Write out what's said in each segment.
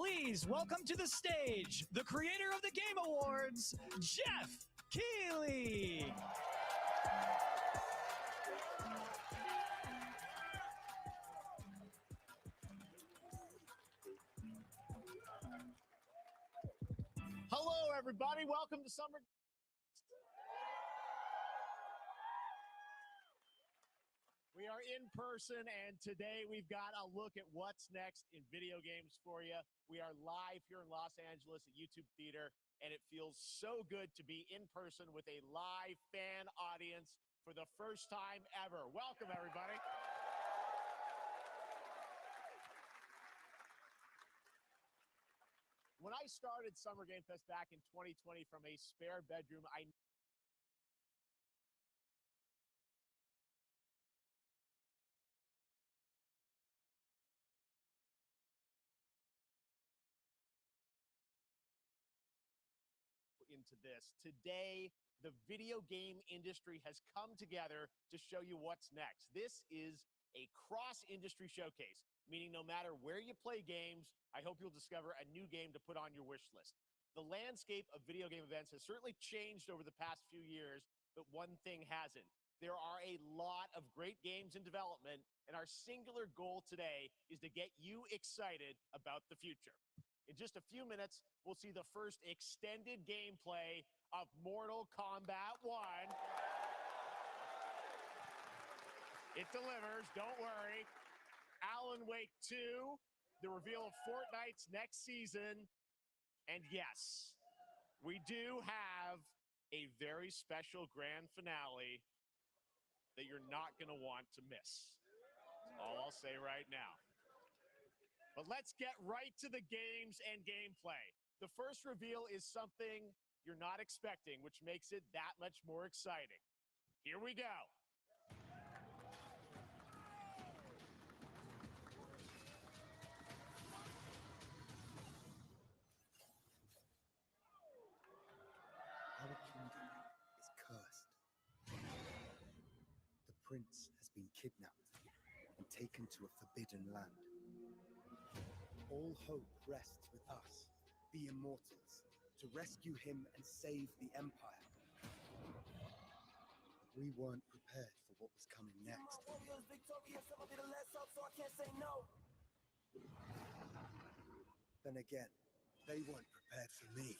Please welcome to the stage the creator of the Game Awards, Jeff Keighley. Hello, everybody. Welcome to Summer. We are in person, and today we've got a look at what's next in video games for you. We are live here in Los Angeles at YouTube Theater, and it feels so good to be in person with a live fan audience for the first time ever. Welcome, everybody. When I started Summer Game Fest back in 2020 from a spare bedroom, I into this. Today, the video game industry has come together to show you what's next. This is a cross-industry showcase, meaning no matter where you play games, I hope you'll discover a new game to put on your wish list. The landscape of video game events has certainly changed over the past few years, but one thing hasn't. There are a lot of great games in development, and our singular goal today is to get you excited about the future. In just a few minutes, we'll see the first extended gameplay of Mortal Kombat 1. It delivers, don't worry. Alan Wake 2, the reveal of Fortnite's next season. And yes, we do have a very special grand finale that you're not going to want to miss. That's all I'll say right now. But let's get right to the games and gameplay. The first reveal is something you're not expecting, which makes it that much more exciting. Here we go. Our kingdom is cursed. The prince has been kidnapped and taken to a forbidden land. All hope rests with us, the Immortals, to rescue him and save the Empire. We weren't prepared for what was coming next. Then again, they weren't prepared for me.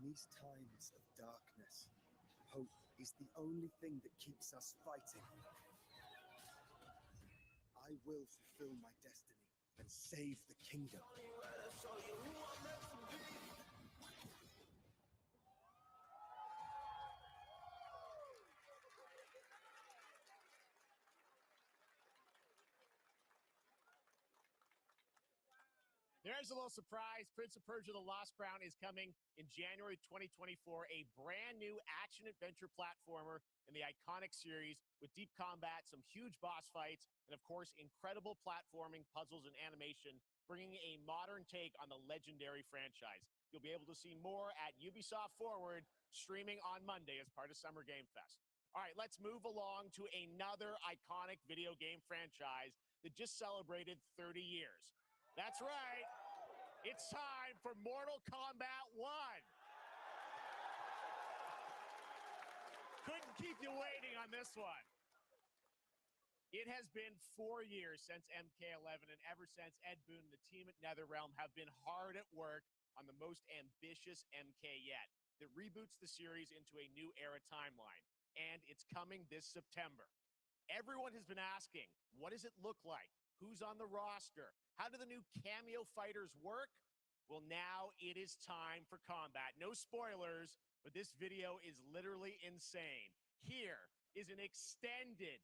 In these times of darkness, hope is the only thing that keeps us fighting. I will fulfill my destiny and save the kingdom. There's a little surprise. Prince of Persia: The Lost Crown is coming in January 2024, a brand new action-adventure platformer in the iconic series with deep combat, some huge boss fights, and of course, incredible platforming, puzzles, and animation, bringing a modern take on the legendary franchise. You'll be able to see more at Ubisoft Forward, streaming on Monday as part of Summer Game Fest. All right, let's move along to another iconic video game franchise that just celebrated 30 years. That's right. It's time for Mortal Kombat 1. Couldn't keep you waiting on this one. It has been 4 years since MK11, and ever since, Ed Boon and the team at NetherRealm have been hard at work on the most ambitious MK yet that reboots the series into a new era timeline. And it's coming this September. Everyone has been asking, what does it look like? Who's on the roster? How do the new cameo fighters work? Well, now it is time for combat. No spoilers, but this video is literally insane. Here is an extended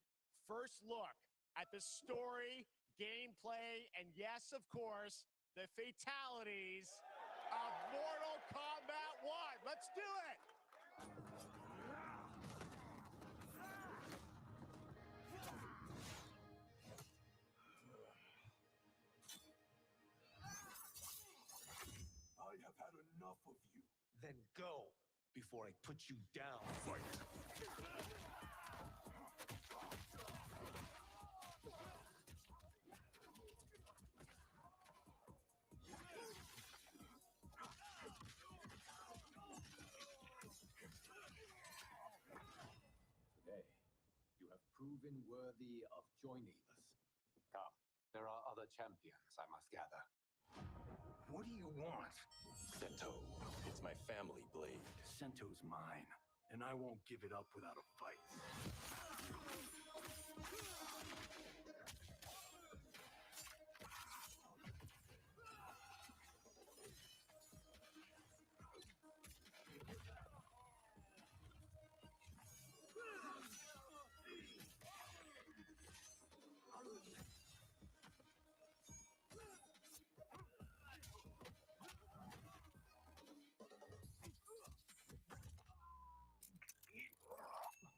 first look at the story, gameplay, and yes, of course, the fatalities of Mortal Kombat 1. Let's do it! I have had enough of you. Then go before I put you down. Fight! Today, you have proven worthy of joining us. Come, there are other champions, I must gather. What do you want? Sento, it's my family blade. Sento's mine, and I won't give it up without a fight.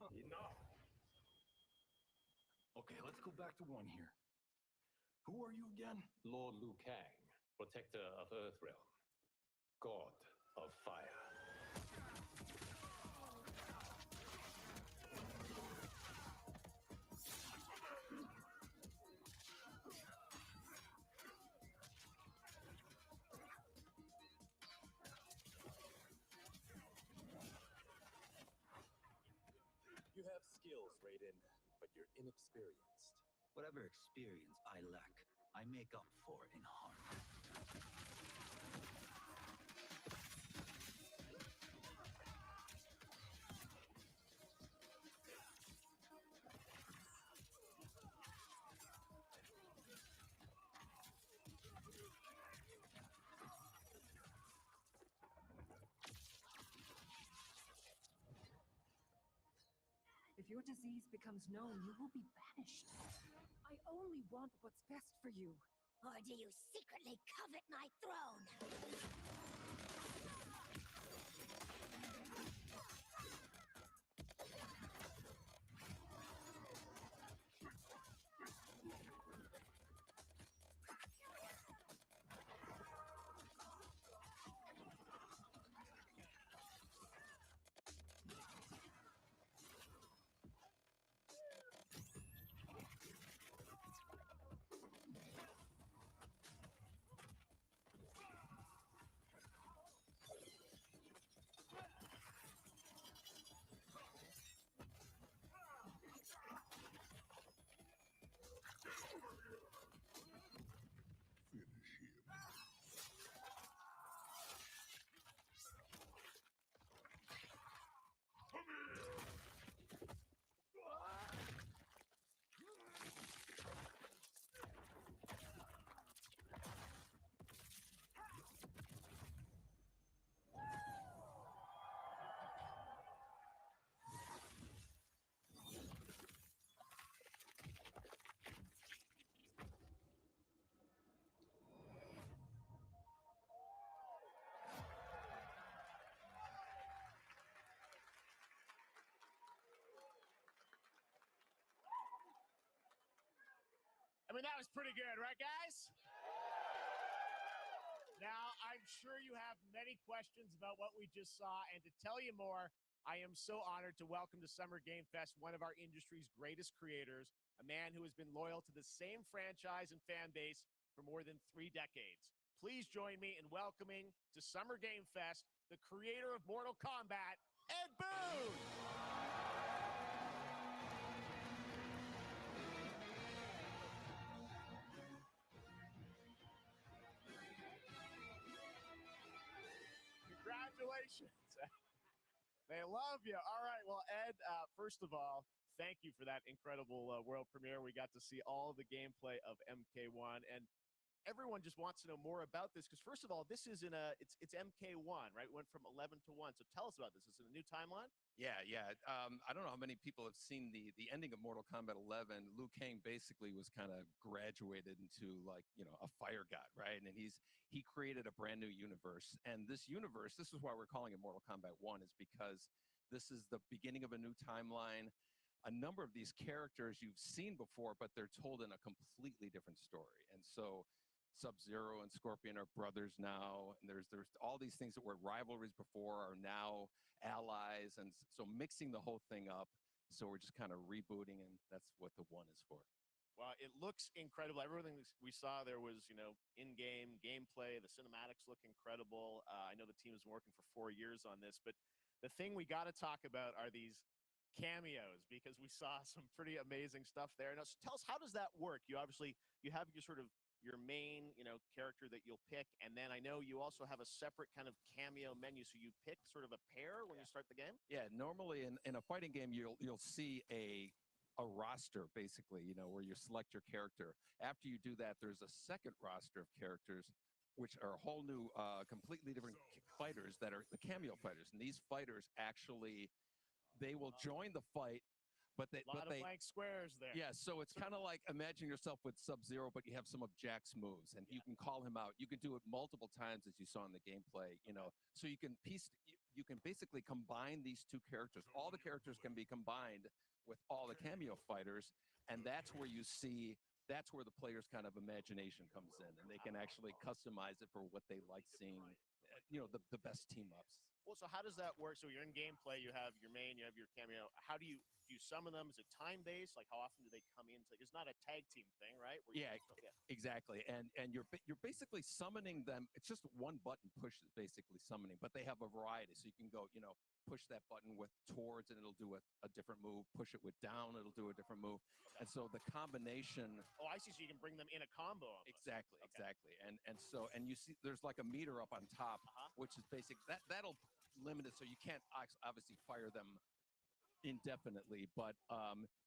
Enough! Okay, let's go back to one here. Who are you again? Lord Liu Kang, protector of Earthrealm, god of fire. You have skills, Raiden, but you're inexperienced. Whatever experience I lack, I make up for in heart. If your disease becomes known, you will be banished. I only want what's best for you. Or do you secretly covet my throne? I mean, that was pretty good, right, guys? Now, I'm sure you have many questions about what we just saw, and to tell you more, I am so honored to welcome to Summer Game Fest one of our industry's greatest creators, a man who has been loyal to the same franchise and fan base for more than 3 decades. Please join me in welcoming to Summer Game Fest the creator of Mortal Kombat, Ed Boon! Congratulations. They love you. All right. Well, Ed, first of all, thank you for that incredible world premiere. We got to see all of the gameplay of MK1. And everyone just wants to know more about this because first of all, this is it's MK1, right? It went from 11 to 1. So tell us about this. Is it a new timeline? Yeah. I don't know how many people have seen the ending of Mortal Kombat 11. Liu Kang basically was kind of graduated into like, a fire god, right? And he created a brand new universe. And this universe, this is why we're calling it Mortal Kombat 1, is because this is the beginning of a new timeline. A number of these characters you've seen before, but they're told in a completely different story. And so Sub-Zero and Scorpion are brothers now, and there's all these things that were rivalries before are now allies, and so mixing the whole thing up. So we're just kind of rebooting, and that's what the 1 is for. Well, it looks incredible. Everything we saw there was, in-game gameplay. The cinematics look incredible. I know the team has been working for 4 years on this, but the thing we got to talk about are these cameos because we saw some pretty amazing stuff there. Now, tell us, how does that work? You have your main, character that you'll pick, and then I know you also have a separate kind of cameo menu, so you pick sort of a pair when you start the game? Yeah, normally in a fighting game, you'll see a roster, basically, where you select your character. After you do that, there's a second roster of characters, which are a whole new, completely different fighters that are the cameo fighters. And these fighters actually, they will join the fight, but they a lot of blank squares there. Yeah, so it's kind of like imagine yourself with Sub-Zero, but you have some of Jack's moves, and you can call him out. You can do it multiple times, as you saw in the gameplay. So you can basically combine these two characters. All the characters can be combined with all the cameo fighters, and that's where the player's kind of imagination comes in, and they can actually customize it for what they like seeing. The best team ups. Well, so how does that work? So you're in gameplay, you have your main, you have your cameo. How do you summon them? Is it time-based? Like, how often do they come in? It's not a tag team thing, right? Exactly. And you're basically summoning them. It's just one button push is basically summoning, but they have a variety. So you can go, push that button with towards, and it'll do a different move. Push it with down, it'll do a different move. And so the combination. Oh, I see. So you can bring them in a combo. Almost. Exactly. And you see there's like a meter up on top, which is basic. That'll limit it, so you can't obviously fire them indefinitely, but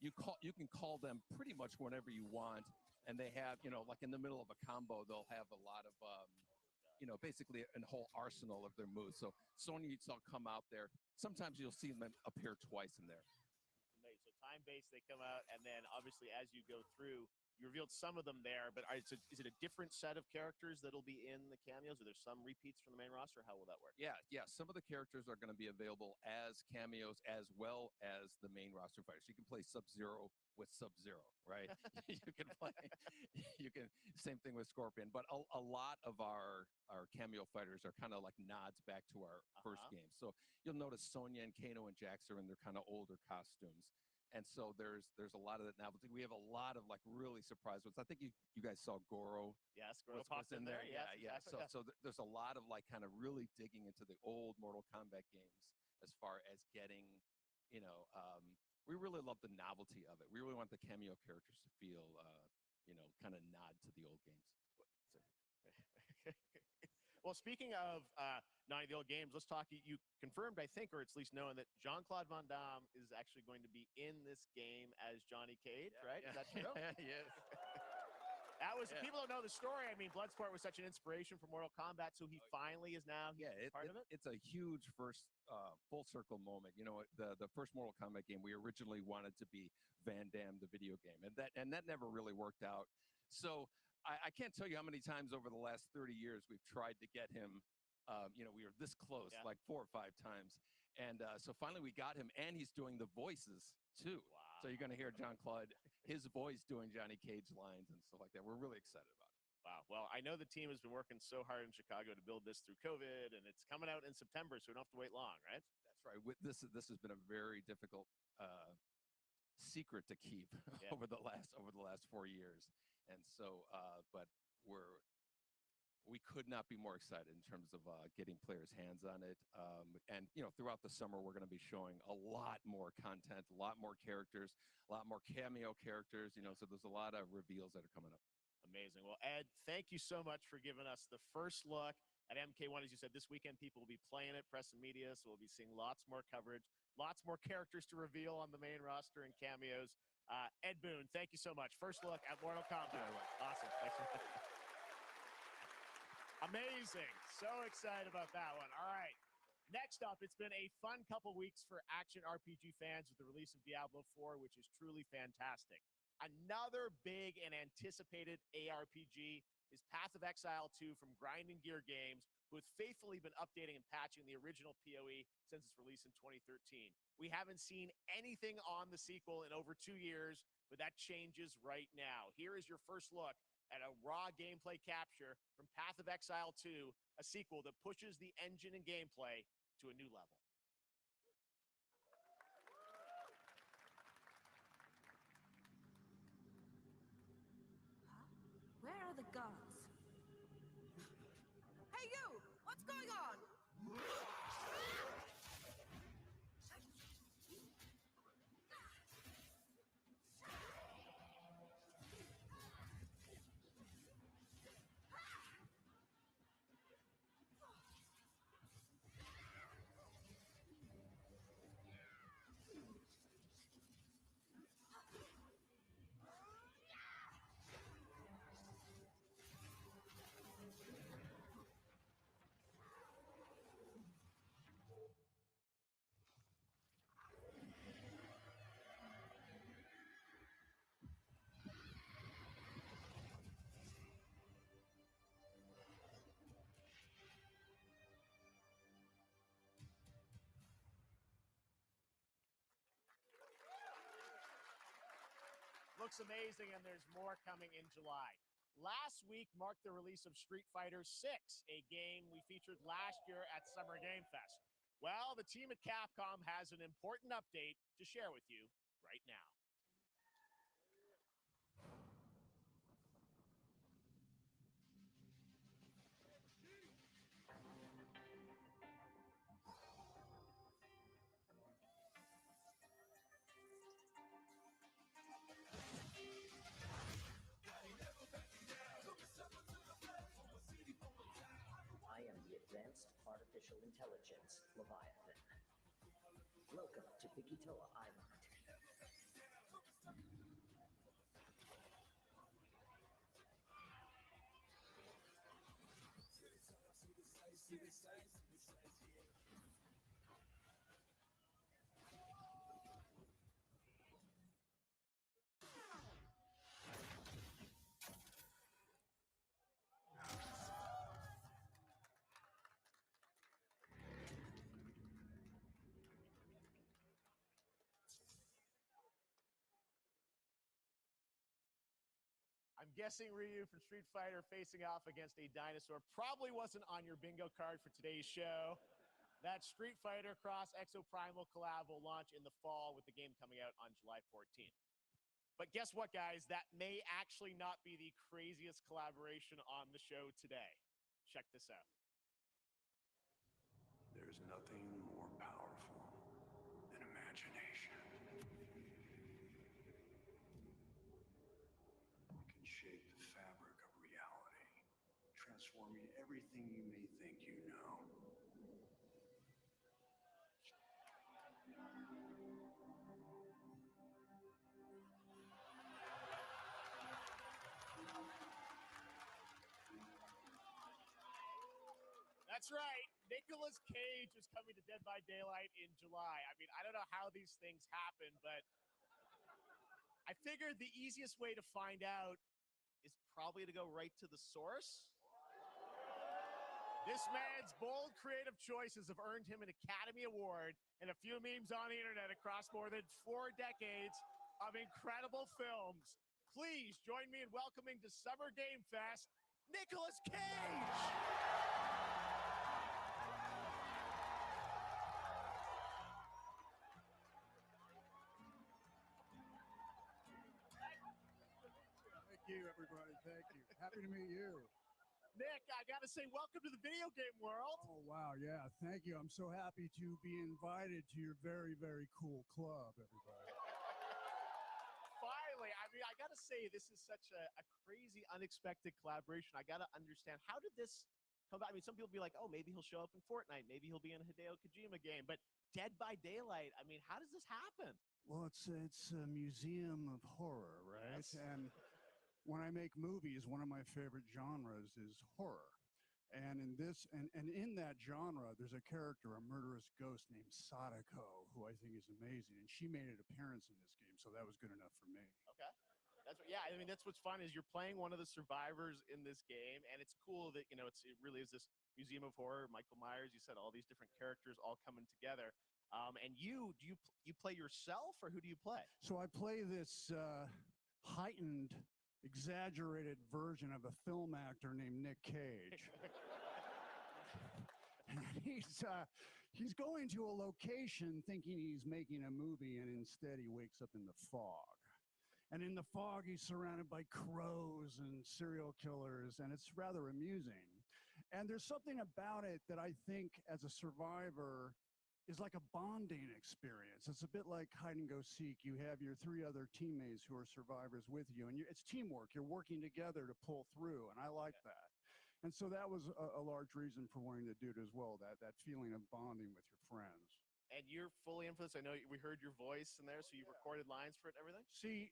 you can call them pretty much whenever you want. And they have, like in the middle of a combo, they'll have a lot of basically a whole arsenal of their moves. So Sonya will come out there. Sometimes you'll see them appear twice in there. So time-based, they come out, and then obviously as you go through, you revealed some of them there, but is it a different set of characters that'll be in the cameos? Are there some repeats from the main roster? How will that work? Yeah. Some of the characters are going to be available as cameos as well as the main roster fighters. You can play Sub-Zero with Sub-Zero, right? Same thing with Scorpion. But a lot of our cameo fighters are kind of like nods back to our first game. So you'll notice Sonya and Kano and Jax are in their kind of older costumes. And so there's a lot of that novelty. We have a lot of like really surprise ones. I think you guys saw Goro. Yes, Goro popped in there. Yeah. Exactly. So there's a lot of like kind of really digging into the old Mortal Kombat games as far as getting, we really love the novelty of it. We really want the cameo characters to feel, kind of nod to the old games. Well, speaking of not the old games, let's talk. You confirmed, I think, or at least knowing that Jean-Claude Van Damme is actually going to be in this game as Johnny Cage, right? Is that true? Yes. People don't know the story. I mean, Bloodsport was such an inspiration for Mortal Kombat, so he finally is now part of it. It's a huge first full circle moment. The first Mortal Kombat game, we originally wanted to be Van Damme, the video game, and that never really worked out. So I can't tell you how many times over the last 30 years we've tried to get him. We were this close, like 4 or 5 times. And so finally we got him, and he's doing the voices too. Wow. So you're going to hear Jean-Claude, his voice doing Johnny Cage lines and stuff like that. We're really excited about it. Wow. Well, I know the team has been working so hard in Chicago to build this through COVID, and it's coming out in September, so we don't have to wait long, right? That's right. This has been a very difficult secret to keep over the last 4 years. And so, but we could not be more excited in terms of getting players' hands on it. And throughout the summer, we're going to be showing a lot more content, a lot more characters, a lot more cameo characters. So there's a lot of reveals that are coming up. Amazing. Well, Ed, thank you so much for giving us the first look at MK1. As you said, this weekend people will be playing it, press and media, so we'll be seeing lots more coverage, lots more characters to reveal on the main roster and cameos. Ed Boon, thank you so much. First look at Mortal Kombat. Awesome. Thanks so much. Amazing. So excited about that one. All right. Next up, it's been a fun couple weeks for action RPG fans with the release of Diablo 4, which is truly fantastic. Another big and anticipated ARPG is Path of Exile 2 from Grinding Gear Games, who has faithfully been updating and patching the original PoE since its release in 2013. We haven't seen anything on the sequel in over 2 years, but that changes right now. Here is your first look at a raw gameplay capture from Path of Exile 2, a sequel that pushes the engine and gameplay to a new level. Huh? Where are the guards? Hey you! What's going on? Looks amazing, and there's more coming in July. Last week marked the release of Street Fighter 6, a game we featured last year at Summer Game Fest. Well, the team at Capcom has an important update to share with you right now. I am the Advanced Artificial Intelligence, Leviathan. Welcome to Pikitoa Island. I'm guessing Ryu from Street Fighter facing off against a dinosaur probably wasn't on your bingo card for today's show. That Street Fighter Cross Exoprimal collab will launch in the fall with the game coming out on July 14th. But guess what, guys? That may actually not be the craziest collaboration on the show today. Check this out. There's nothing more powerful than imagination. It can shape the fabric of reality, transforming everything you may think you know. That's right. Nicolas Cage is coming to Dead by Daylight in July. I mean, I don't know how these things happen, but I figured the easiest way to find out is probably to go right to the source. This man's bold creative choices have earned him an Academy Award and a few memes on the internet across more than 4 decades of incredible films. Please join me in welcoming to Summer Game Fest, Nicolas Cage! Thank you, everybody. Thank you. Happy to meet you. Nick, I gotta say, welcome to the video game world. Oh, wow. Yeah, thank you. I'm so happy to be invited to your very, very cool club, everybody. Finally, I mean, I gotta say, this is such a crazy, unexpected collaboration. I gotta understand, how did this come about? I mean, some people be like, oh, maybe he'll show up in Fortnite. Maybe he'll be in a Hideo Kojima game. But Dead by Daylight, I mean, how does this happen? Well, it's a museum of horror, right? Yes. And when I make movies, one of my favorite genres is horror. And in this, and in that genre, there's a character, a murderous ghost named Sadako, who I think is amazing, and she made an appearance in this game, so that was good enough for me. Okay. Yeah, I mean, that's what's fun is you're playing one of the survivors in this game, and it's cool that, it really is this museum of horror. Michael Myers, you said all these different characters all coming together. And you play yourself, or who do you play? So I play this heightened, exaggerated version of a film actor named Nick Cage. He's going to a location thinking he's making a movie, and instead he wakes up in the fog. And in the fog, he's surrounded by crows and serial killers, and it's rather amusing. And there's something about it that I think, as a survivor, is like a bonding experience. It's a bit like hide and go seek. You have your 3 other teammates who are survivors with you, and it's teamwork. You're working together to pull through, and I like that. And so that was a large reason for wanting to do it as well, that feeling of bonding with your friends. And you're fully in for this. I know we heard your voice in there, so you recorded lines for it and everything? See,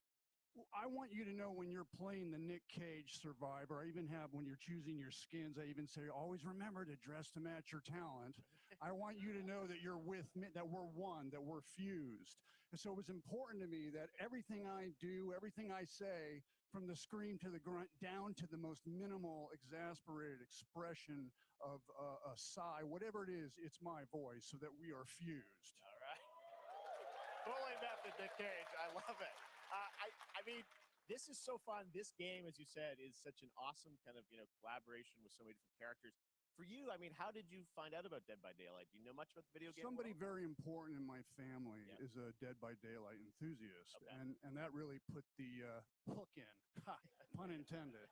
I want you to know when you're playing the Nick Cage survivor, I even have, when you're choosing your skins, I even say, always remember to dress to match your talent. I want you to know that you're with me, that we're one, that we're fused. And so it was important to me that everything I do, everything I say, from the scream to the grunt, down to the most minimal, exasperated expression of a sigh, whatever it is, it's my voice, so that we are fused. All right. Fully method, Nick Cage. I love it. I mean, this is so fun. This game, as you said, is such an awesome kind of, collaboration with so many different characters. For you, I mean, how did you find out about Dead by Daylight? Do you know much about the video game Somebody world? very important in my family is a Dead by Daylight enthusiast, and that really put the hook in, pun intended.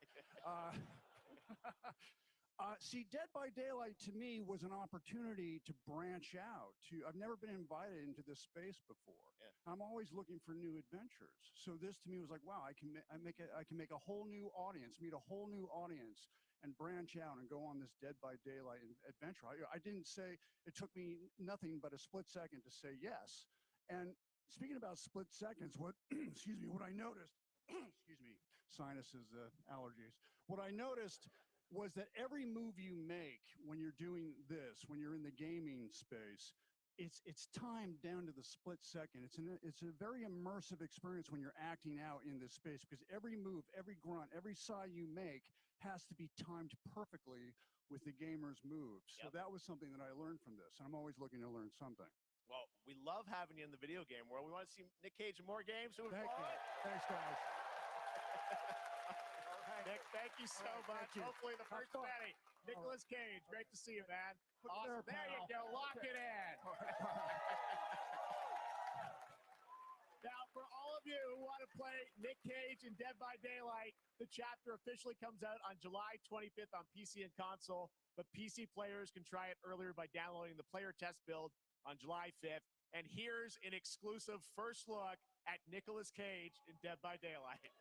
See, Dead by Daylight to me was an opportunity to branch out. I've never been invited into this space before. Yeah. I'm always looking for new adventures. So this to me was like, wow, I can make a whole new audience, meet a whole new audience, and branch out and go on this Dead by Daylight adventure. I didn't say, it took me nothing but a split second to say yes. And speaking about split seconds, excuse me, what I noticed, excuse me, sinuses, allergies. What I noticed was that every move you make when you're doing this, when you're in the gaming space, it's timed down to the split second. It's a very immersive experience when you're acting out in this space, because every move, every grunt, every sigh you make has to be timed perfectly with the gamer's moves. So that was something that I learned from this, and I'm always looking to learn something. Well, we love having you in the video game world. We want to see Nick Cage in more games. Thank you. Thanks, guys. Nick, thank you so much. Hopefully the first penny. Nicolas Cage, great to see you, man. Awesome. There you go. Lock it in. Now, for all of you who want to play Nick Cage in Dead by Daylight, the chapter officially comes out on July 25th on PC and console, but PC players can try it earlier by downloading the player test build on July 5th. And here's an exclusive first look at Nicolas Cage in Dead by Daylight.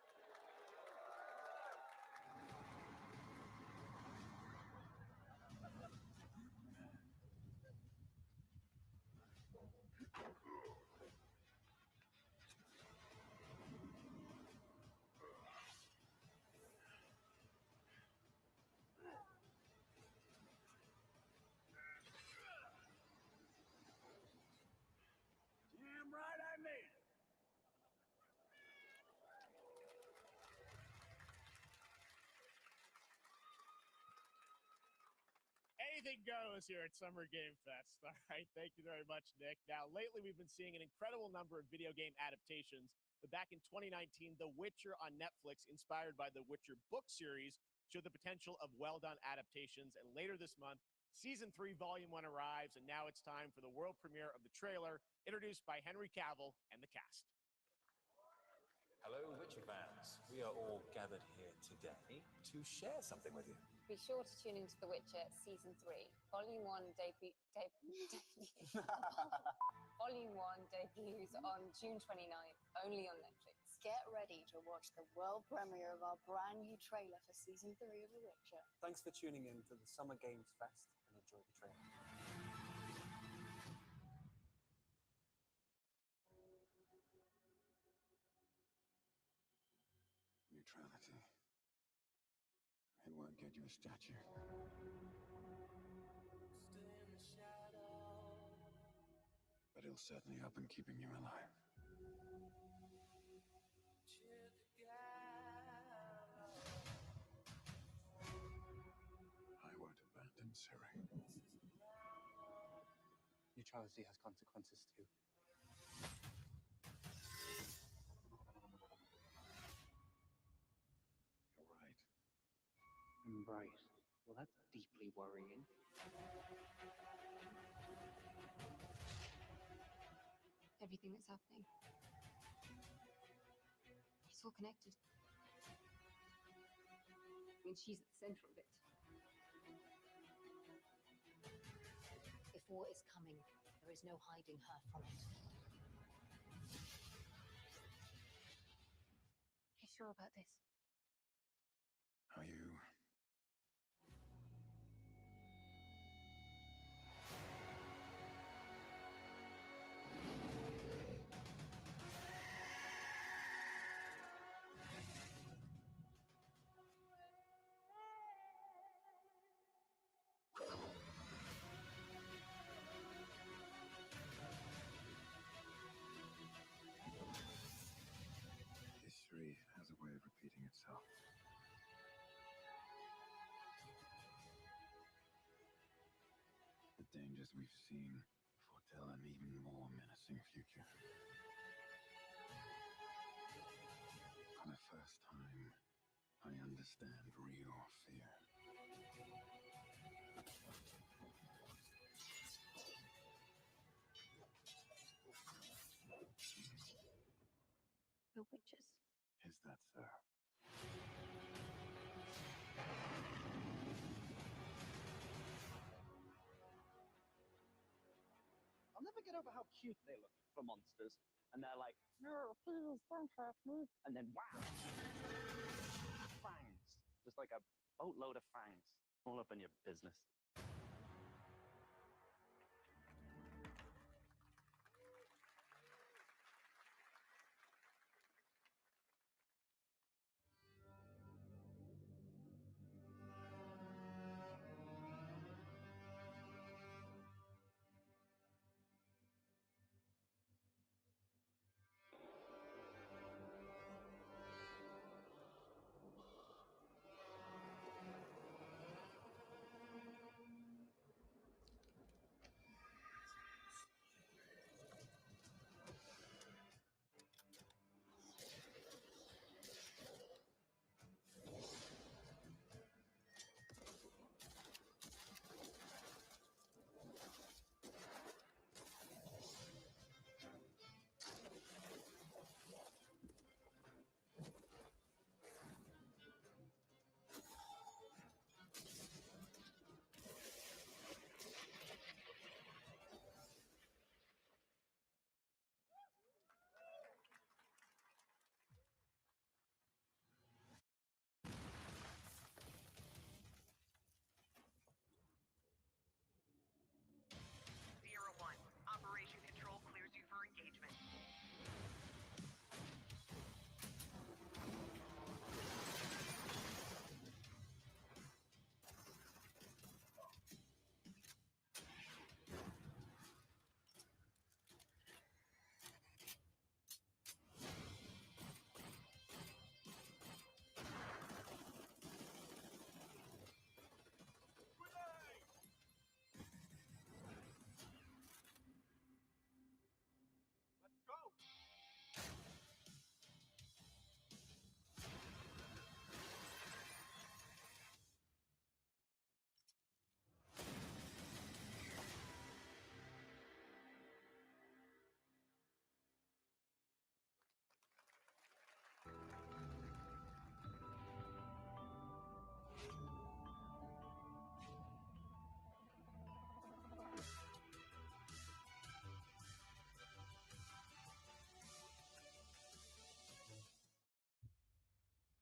Damn right I made it. Anything goes here at Summer Game Fest. All right, thank you very much, Nick. Now, lately we've been seeing an incredible number of video game adaptations. But back in 2019, The Witcher on Netflix, inspired by the Witcher book series, showed the potential of well-done adaptations. And later this month, Season 3, Volume 1 arrives, and now it's time for the world premiere of the trailer, introduced by Henry Cavill and the cast. Hello, Witcher fans. We are all gathered here today to share something with you. Be sure to tune into The Witcher Season 3. Volume 1 Volume 1 debuts on June 29th, only on Netflix. Get ready to watch the world premiere of our brand new trailer for Season 3 of The Witcher. Thanks for tuning in to the Summer Games Fest, and enjoy the trailer. Neutrality. It won't get you a statue. But he'll certainly help in keeping you alive. I won't abandon Ciri. Neutrality has consequences too. You're right. I'm right. Well, that's deeply worrying. Everything that's happening. It's all connected. I mean, she's at the center of it. If war is coming, there is no hiding her from it. Are you sure about this? Are you? History has a way of repeating itself. The dangers we've seen foretell an even more menacing future. For the first time, I understand real fear. We're witches. Is that so? I'll never get over how cute they look for monsters. And they're like, no, please, don't hurt me. And then, wow! Fangs. Just like a boatload of fangs. All up in your business.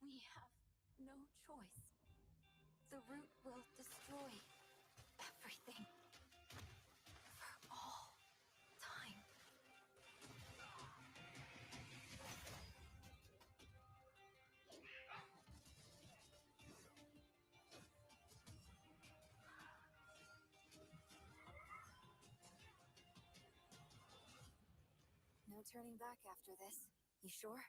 We have no choice. The root will destroy everything. For all time. turning back after this. You sure?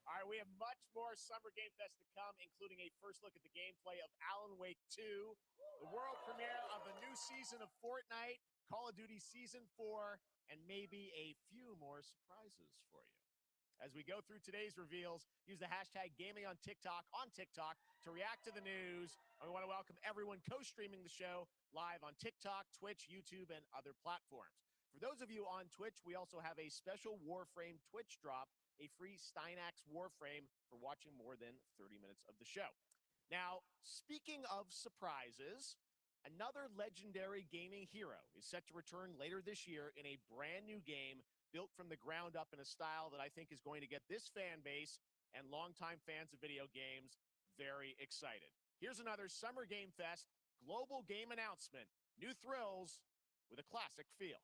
All right, we have much more Summer Game Fest to come, including a first look at the gameplay of Alan Wake 2, the world premiere of the new season of Fortnite, Call of Duty Season 4, and maybe a few more surprises for you. As we go through today's reveals, use the hashtag gaming on TikTok to react to the news. And we want to welcome everyone co-streaming the show live on TikTok, Twitch, YouTube, and other platforms. For those of you on Twitch, we also have a special Warframe Twitch drop, a free Steinax Warframe for watching more than 30 minutes of the show. Now, speaking of surprises, another legendary gaming hero is set to return later this year in a brand new game built from the ground up in a style that I think is going to get this fan base and longtime fans of video games very excited. Here's another Summer Game Fest global game announcement. New thrills with a classic feel.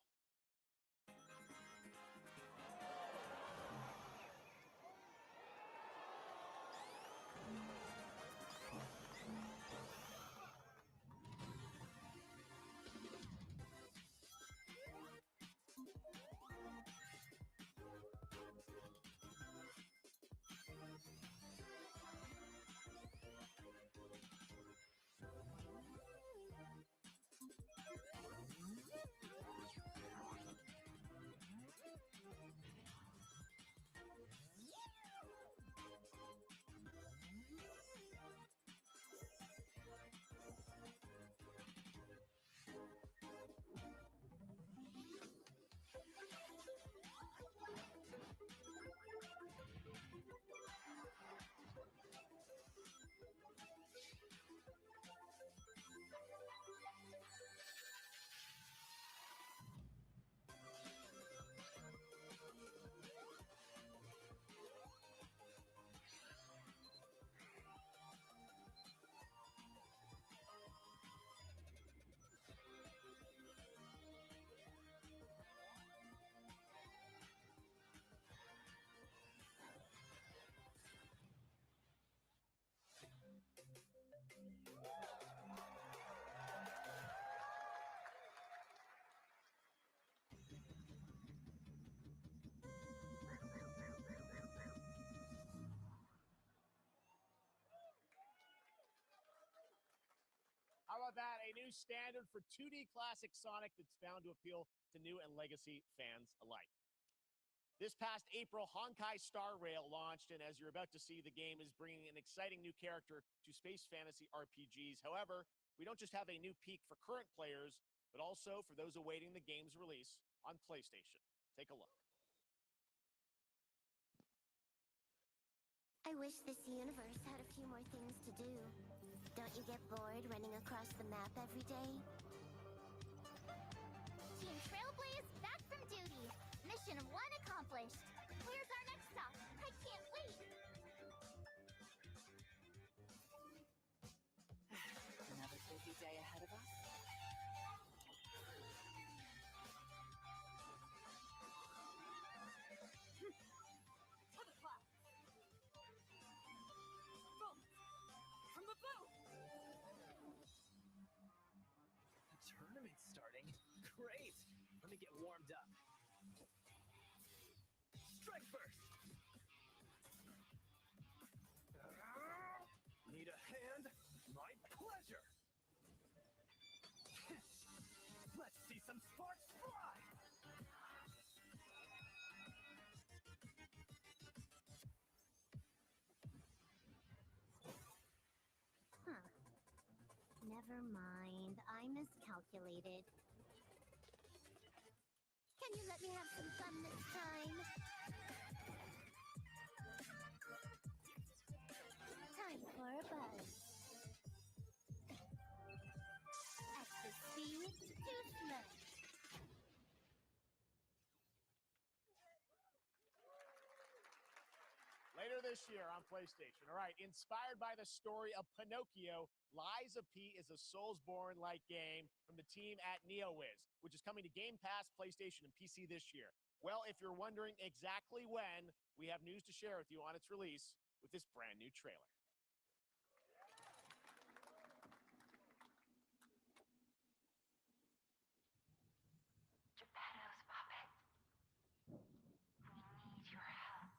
How about that? A new standard for 2D classic Sonic that's bound to appeal to new and legacy fans alike. This past April, Honkai Star Rail launched, and as you're about to see, the game is bringing an exciting new character to space fantasy RPGs. However, we don't just have a new peak for current players, but also for those awaiting the game's release on PlayStation. Take a look. I wish this universe had a few more things to do. Don't you get bored running across the map every day? Team Trailblaze back from duty. Mission 1 accomplished. Where's our next stop? I can't wait. Another busy day ahead of us. To the clouds. Boom. From the boat. The tournament's starting. Great. Let me get warmed up. Strike first. mind. I miscalculated. Can you let me have some fun this time? Time for a buzz. Excess speed, too slow. Later this year on PlayStation. All right, inspired by the story of Pinocchio, Lies of P is a Soulsborne-like game from the team at NeoWiz, which is coming to Game Pass, PlayStation, and PC this year. Well, if you're wondering exactly when, we have news to share with you on its release with this brand new trailer. Geppetto's puppet. We need your help.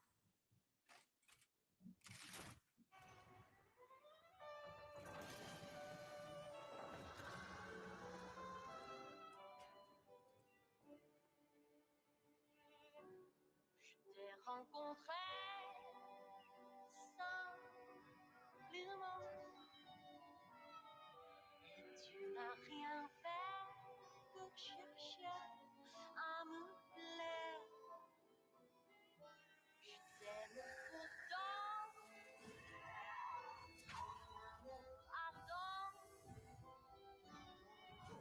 Je t'ai rencontré simplement et tu n'as rien fait pour chercher à me plaire. Je t'aime pourtant, ton amour ardent.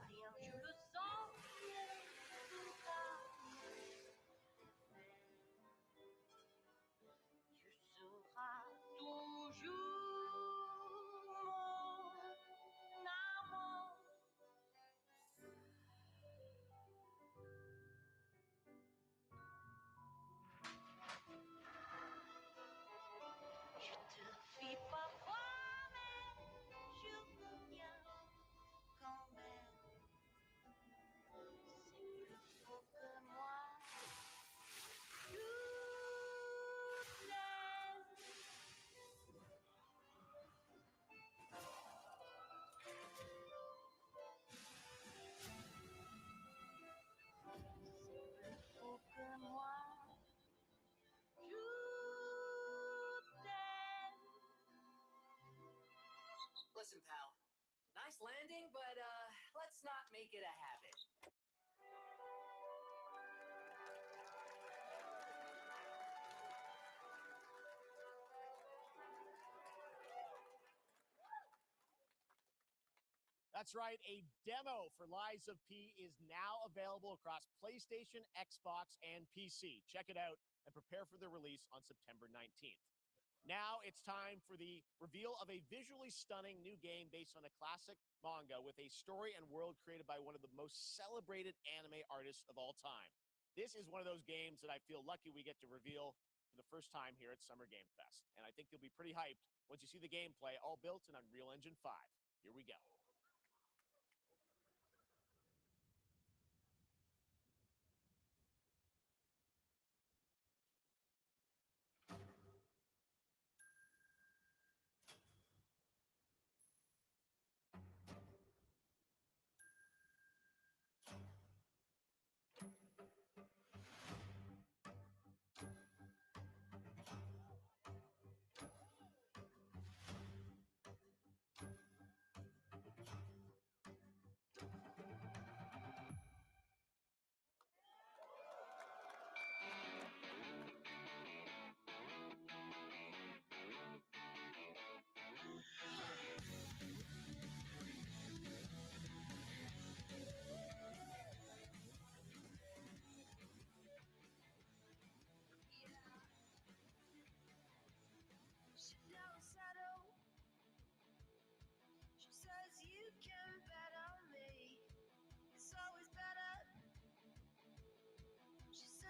Rien je le sens tout ça. Tu seras toujours mon amour. Je te fuis parfois, mais je reviens quand même. C'est plus fort que moi. Toutes les c'est plus fort que moi. Listen, pal. Nice landing, but let's not make it a habit. That's right, a demo for Lies of P is now available across PlayStation, Xbox, and PC. Check it out and prepare for the release on September 19th. Now it's time for the reveal of a visually stunning new game based on a classic manga with a story and world created by one of the most celebrated anime artists of all time. This is one of those games that I feel lucky we get to reveal for the first time here at Summer Game Fest. And I think you'll be pretty hyped once you see the gameplay, all built in Unreal Engine 5. Here we go.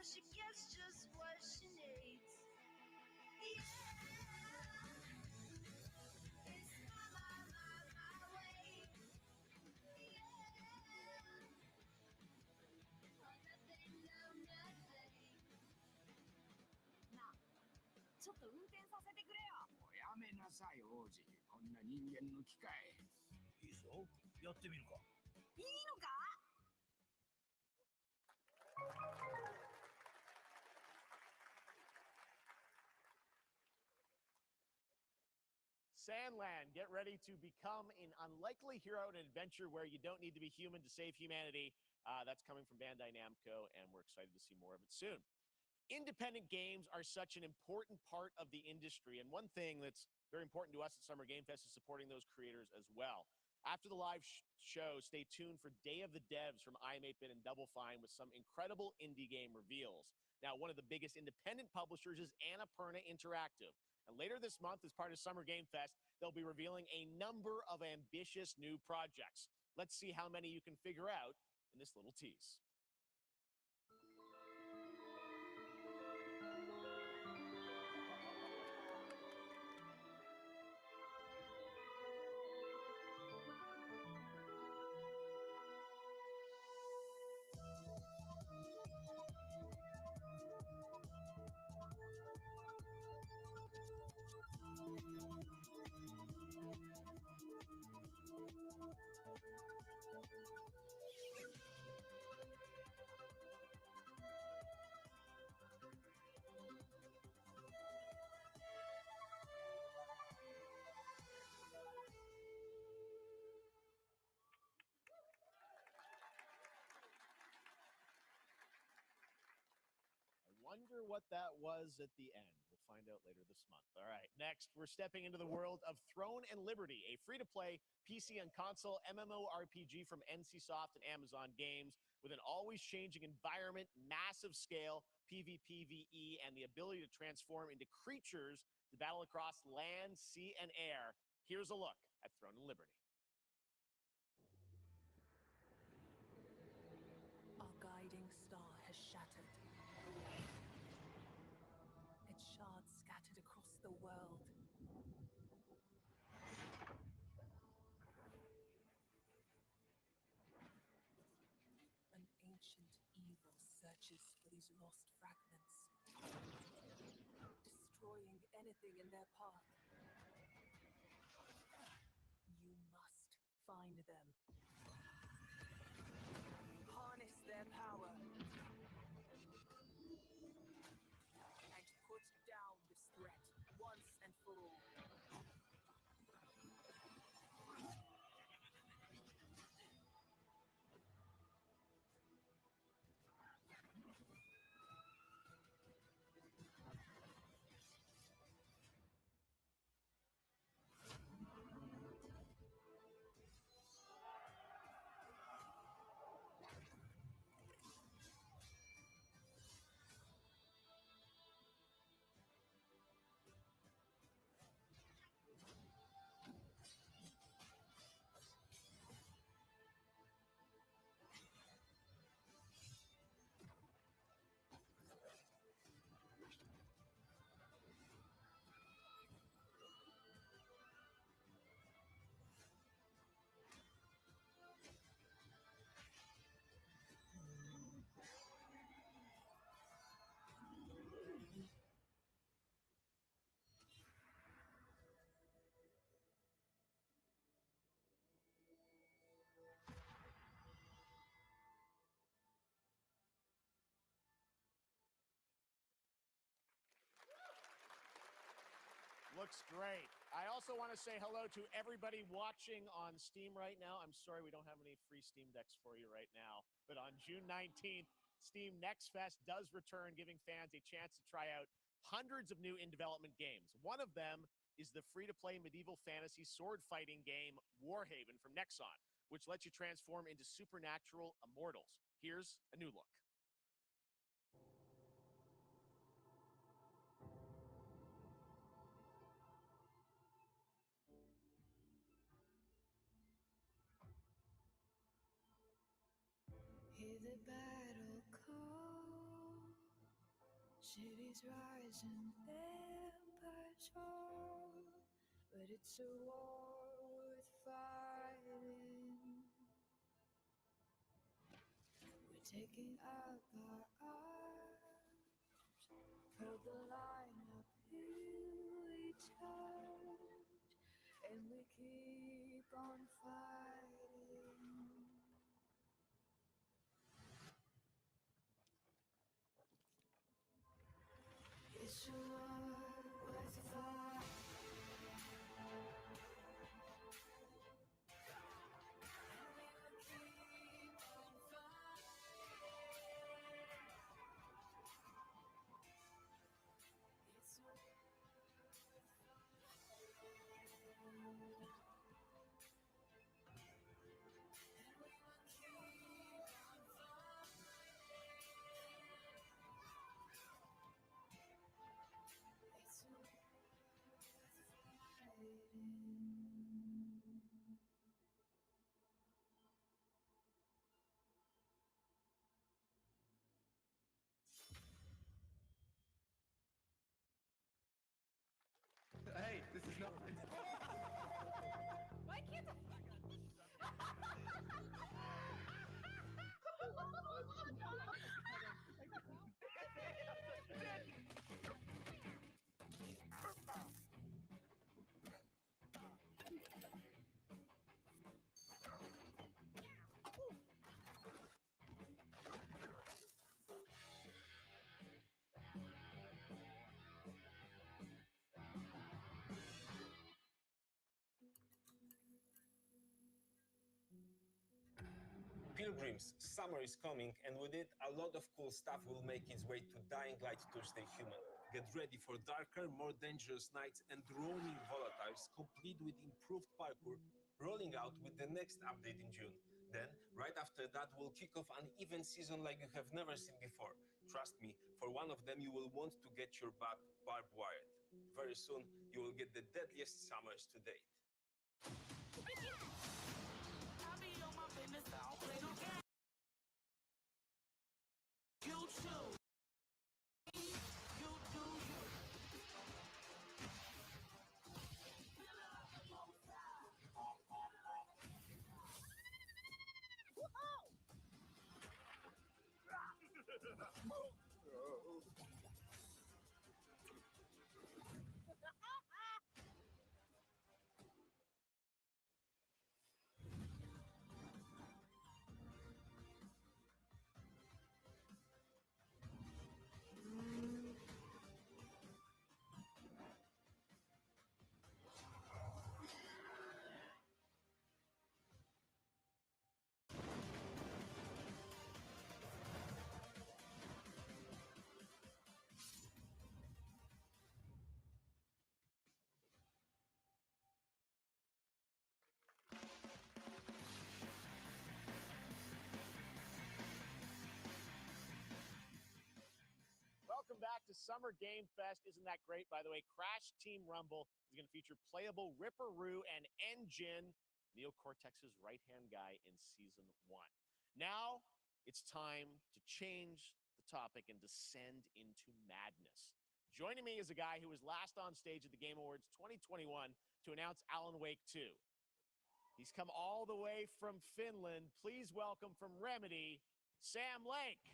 She gets just what she needs. It's my way. Nothing, no nothing. なあ、ちょっと運転させてくれよ。やめなさい、王子。こんな人間の機械。いいぞ。やってみるか。いいのか？ Sandland, get ready to become an unlikely hero in an adventure where you don't need to be human to save humanity. That's coming from Bandai Namco, and we're excited to see more of it soon. Independent games are such an important part of the industry, and one thing that's very important to us at Summer Game Fest is supporting those creators as well. After the live show, stay tuned for Day of the Devs from I Am 8-Bit and Double Fine with some incredible indie game reveals. Now, one of the biggest independent publishers is Annapurna Interactive. And later this month, as part of Summer Game Fest, they'll be revealing a number of ambitious new projects. Let's see how many you can figure out in this little tease. Wonder what that was at the end. We'll find out later this month. All right, next, we're stepping into the world of Throne and Liberty, a free-to-play PC and console MMORPG from NCSoft and Amazon Games with an always-changing environment, massive scale, PvPvE, and the ability to transform into creatures to battle across land, sea, and air. Here's a look at Throne and Liberty. Our guiding star has shattered. Its shards scattered across the world. An ancient evil searches for these lost fragments, destroying anything in their path. You must find them. Harness their power. And put down this threat once and for all. Looks great. I also want to say hello to everybody watching on Steam right now. I'm sorry we don't have any free Steam Decks for you right now, but on June 19th, Steam Next Fest does return, giving fans a chance to try out hundreds of new in-development games. One of them is the free-to-play medieval fantasy sword-fighting game Warhaven from Nexon, which lets you transform into supernatural immortals. Here's a new look. Hear the battle call, cities rise and empires fall, but it's a war worth fighting. We're taking up our arms, hold the line up, here we charge, and we keep on fighting. It's a war worth fighting. Pilgrims, summer is coming, and with it, a lot of cool stuff will make its way to Dying Light Tuesday Human. Get ready for darker, more dangerous nights and roaming volatiles, complete with improved parkour, rolling out with the next update in June. Then, right after that, we'll kick off an event season like you have never seen before. Trust me, for one of them, you will want to get your barbed wired. Very soon, you will get the deadliest summers to date. Welcome back to Summer Game Fest. Isn't that great? By the way, Crash Team Rumble is going to feature playable Ripperoo and Engine, Neil Cortex's right-hand guy in Season 1. Now, it's time to change the topic and descend into madness. Joining me is a guy who was last on stage at the Game Awards 2021 to announce Alan Wake 2. He's come all the way from Finland. Please welcome from Remedy, Sam Lake.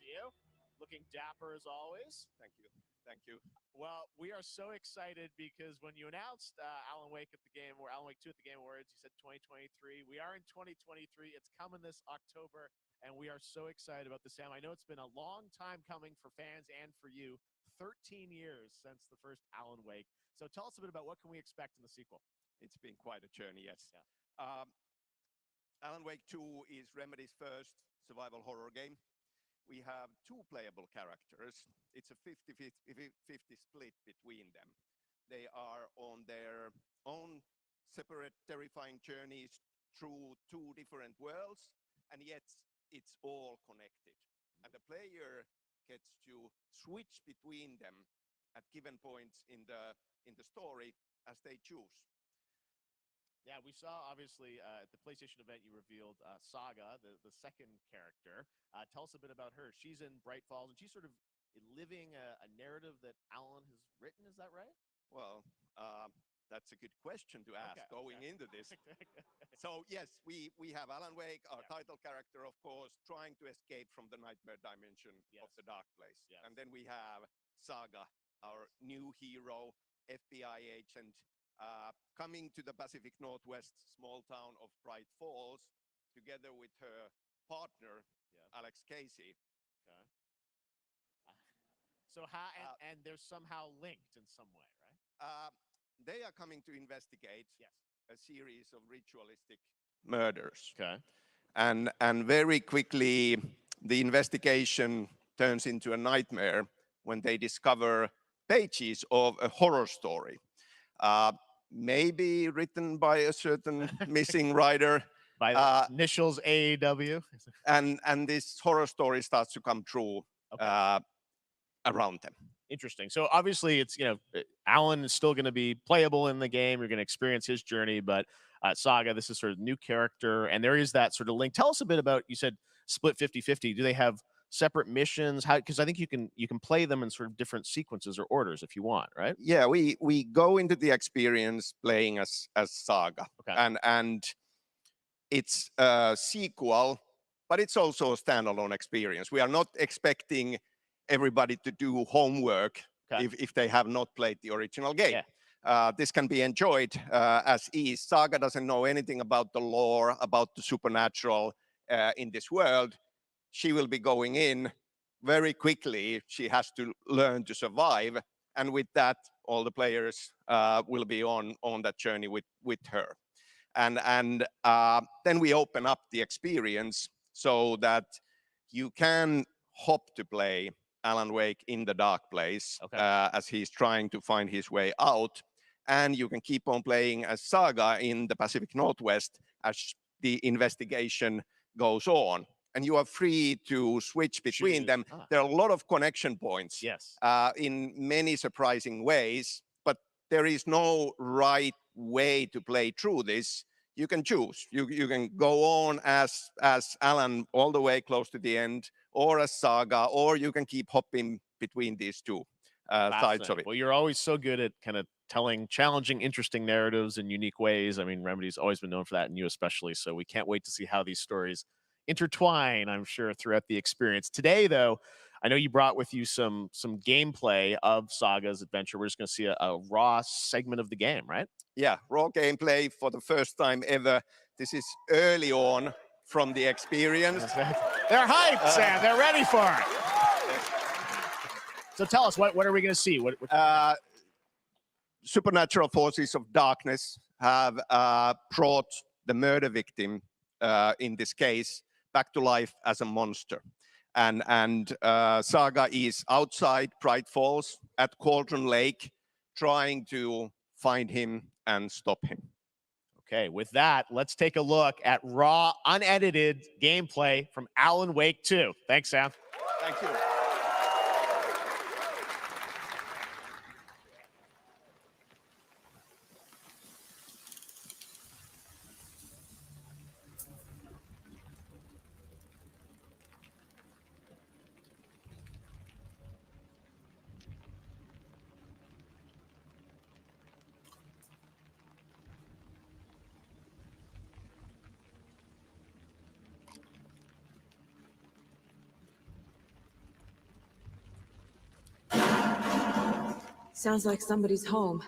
You. Looking dapper as always. Thank you. Thank you. Well, we are so excited because when you announced Alan Wake at the Game, or Alan Wake 2 at the Game Awards, you said 2023. We are in 2023. It's coming this October, and we are so excited about this, Sam. I know it's been a long time coming for fans and for you. 13 years since the first Alan Wake. So tell us a bit about what can we expect in the sequel. It's been quite a journey, yes. Yeah. Alan Wake 2 is Remedy's first survival horror game. We have two playable characters. It's a 50-50 split between them. They are on their own separate terrifying journeys through two different worlds, and yet it's all connected. And the player gets to switch between them at given points in the story as they choose. Yeah, we saw, obviously, at the PlayStation event, you revealed Saga, the second character. Tell us a bit about her. She's in Bright Falls, and she's sort of living a narrative that Alan has written. Is that right? Well, that's a good question to ask going into this. So, yes, we have Alan Wake, our title character, of course, trying to escape from the nightmare dimension of the Dark Place. Yes. And then we have Saga, our new hero, FBI agent, coming to the Pacific Northwest small town of Bright Falls, together with her partner, Alex Casey. Okay. So how, and they're somehow linked in some way, right? They are coming to investigate a series of ritualistic murders. Okay. And very quickly, the investigation turns into a nightmare when they discover pages of a horror story. Maybe written by a certain missing writer. By the initials AAW. And this horror story starts to come true around them. Interesting. So obviously it's, Alan is still going to be playable in the game. You're going to experience his journey, but Saga, this is sort of new character. And there is that sort of link. Tell us a bit about, you said split 50-50. Do they have separate missions? How, because I think you can play them in sort of different sequences or orders if you want, right? Yeah, we go into the experience playing as Saga. Okay. And it's a sequel, but it's also a standalone experience. We are not expecting everybody to do homework if they have not played the original game. Yeah. This can be enjoyed as is. Saga doesn't know anything about the lore, about the supernatural in this world. She will be going in very quickly. She has to learn to survive. and with that, all the players will be on that journey with her. And then we open up the experience so that you can hop to play Alan Wake in the dark place as he's trying to find his way out. And you can keep on playing as Saga in the Pacific Northwest as the investigation goes on. And you are free to switch between them. There are a lot of connection points in many surprising ways, but there is no right way to play through this. You can choose. You can go on as Alan all the way close to the end, or as Saga, or you can keep hopping between these two sides of it. Well, you're always so good at kind of telling challenging, interesting narratives in unique ways. I mean, Remedy's always been known for that, and you especially. So we can't wait to see how these stories intertwine, I'm sure, throughout the experience. Today, though, I know you brought with you some gameplay of Saga's adventure. We're just going to see a raw segment of the game, right? Yeah, raw gameplay for the first time ever. This is early on from the experience. They're hyped, Sam. They're ready for it. So tell us, what are we going to see? What supernatural forces of darkness have brought the murder victim, in this case, back to life as a monster. And Saga is outside Bright Falls at Cauldron Lake, trying to find him and stop him. Okay, with that, let's take a look at raw, unedited gameplay from Alan Wake 2. Thanks, Sam. Thank you. Sounds like somebody's home.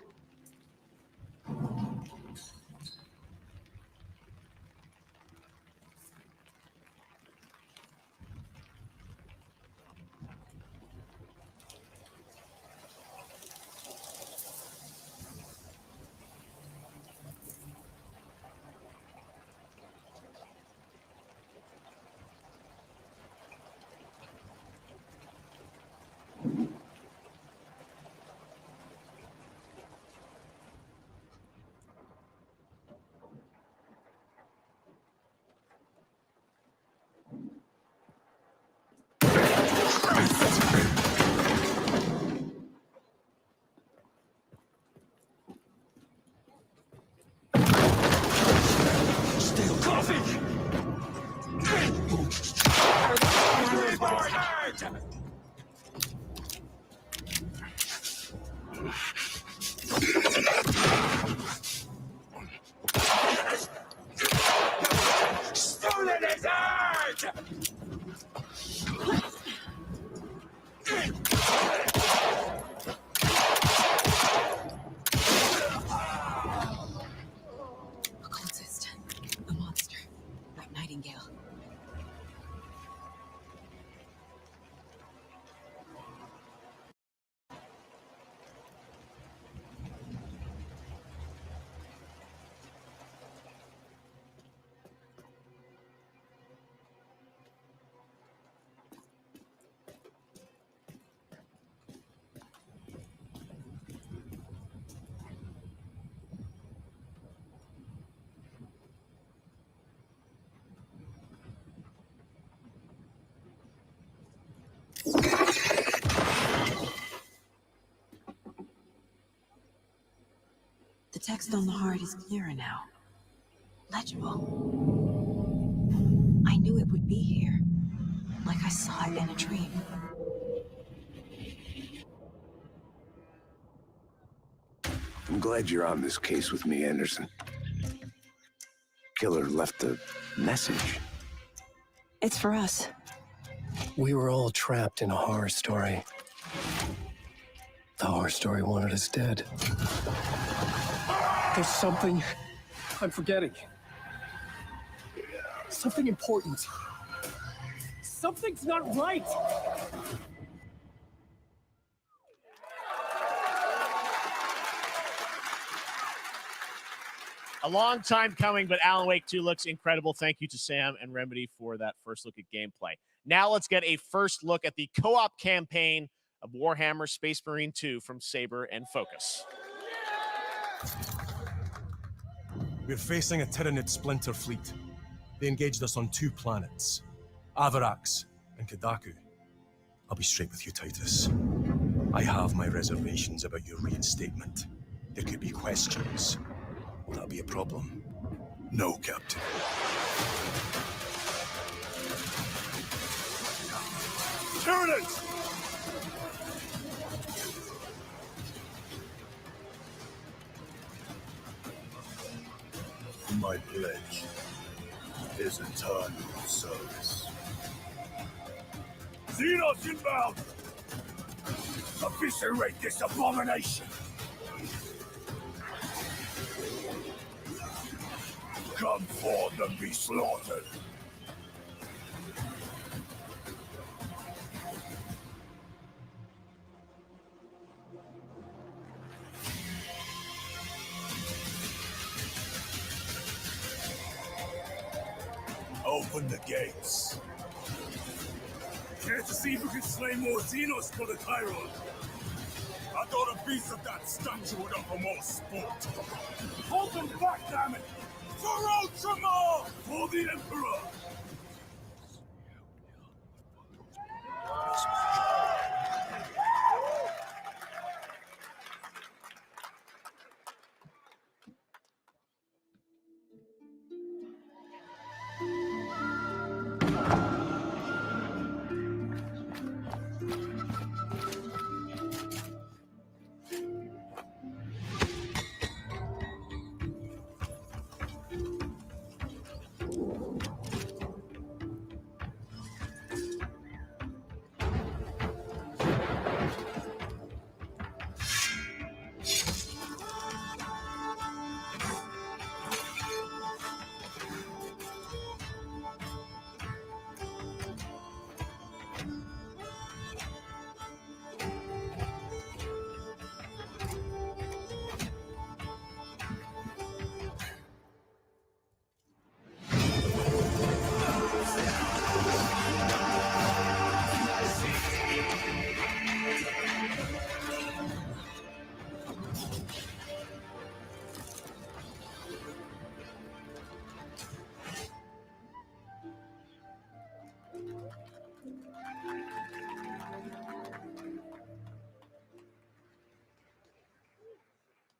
The text on the heart is clearer now. Legible. I knew it would be here, like I saw it in a dream. I'm glad you're on this case with me, Anderson. Killer left a message. It's for us. We were all trapped in a horror story. The horror story wanted us dead. There's something I'm forgetting. Something important. Something's not right! A long time coming, but Alan Wake 2 looks incredible. Thank you to Sam and Remedy for that first look at gameplay. Now let's get a first look at the co-op campaign of Warhammer Space Marine 2 from Saber and Focus. We're facing a Tyranid splinter fleet. They engaged us on 2 planets, Avarax and Kadaku. I'll be straight with you, Titus. I have my reservations about your reinstatement. There could be questions. Will that be a problem? No, Captain. Tyranids! My pledge is eternal service. Xenos inbound! Eviscerate this abomination! Come forth and be slaughtered! Open the gates. Care to see if we can slay more Xenos for the Chiron? I thought a piece of that statue would offer more sport. Hold them back, damn it! For Ultramar! For the Emperor!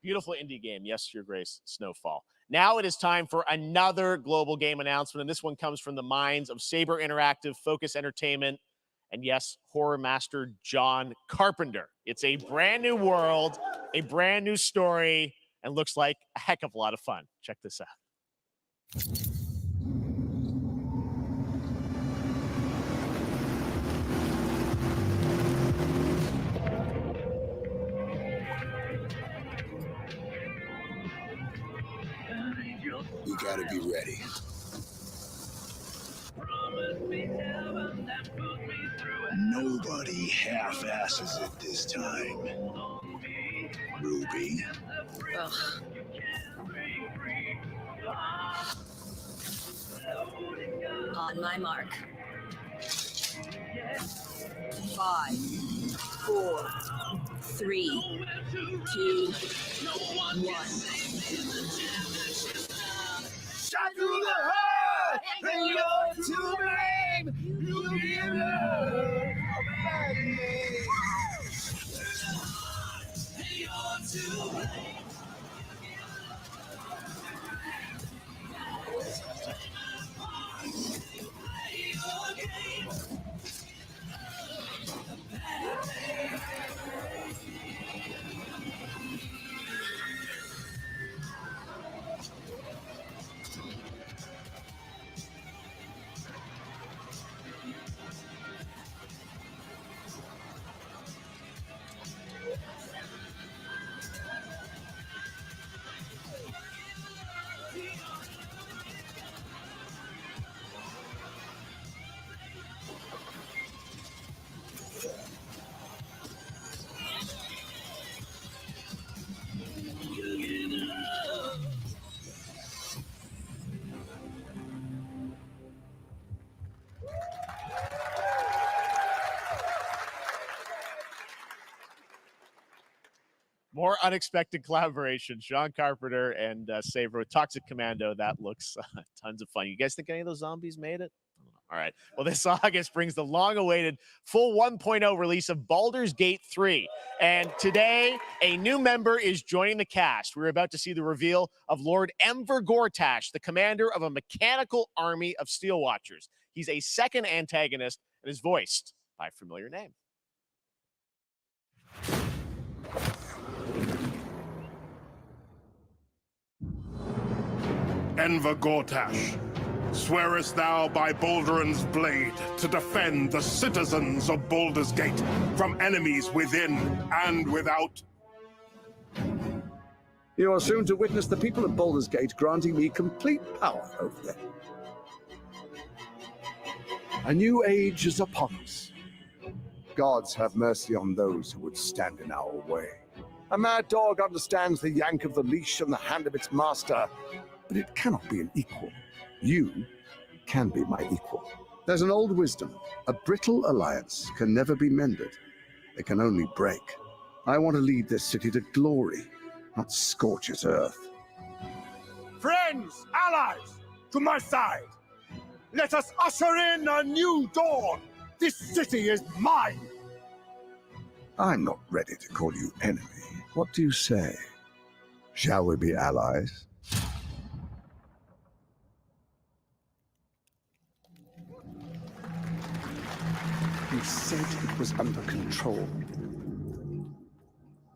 Beautiful indie game. Yes, Your Grace, Snowfall. Now it is time for another global game announcement, and this one comes from the minds of Saber Interactive, Focus Entertainment, and yes, horror master John Carpenter. It's a brand new world, a brand new story, and looks like a heck of a lot of fun. Check this out. You gotta be ready. Nobody half-asses it this time. Ruby. Ugh. On my mark. 5, 4, 3, 2, 1. Shot through the heart, and you're to blame. You give her a bad name. You're to blame. more unexpected collaboration. Sean Carpenter and Saber with Toxic Commando. That looks tons of fun. You guys think any of those zombies made it? All right. Well, this August brings the long-awaited full 1.0 release of Baldur's Gate 3. And today, a new member is joining the cast. We're about to see the reveal of Lord Enver Gortash, the commander of a mechanical army of Steel Watchers. He's a second antagonist and is voiced by a familiar name. Enver Gortash, swearest thou by Balduran's blade to defend the citizens of Baldur's Gate from enemies within and without? You are soon to witness the people of Baldur's Gate granting me complete power over them. A new age is upon us. Gods have mercy on those who would stand in our way. A mad dog understands the yank of the leash and the hand of its master, but it cannot be an equal. You can be my equal. There's an old wisdom. A brittle alliance can never be mended. It can only break. I want to lead this city to glory, not scorch its earth. Friends, allies, to my side. Let us usher in a new dawn. This city is mine. I'm not ready to call you enemy. What do you say? Shall we be allies? You said it was under control.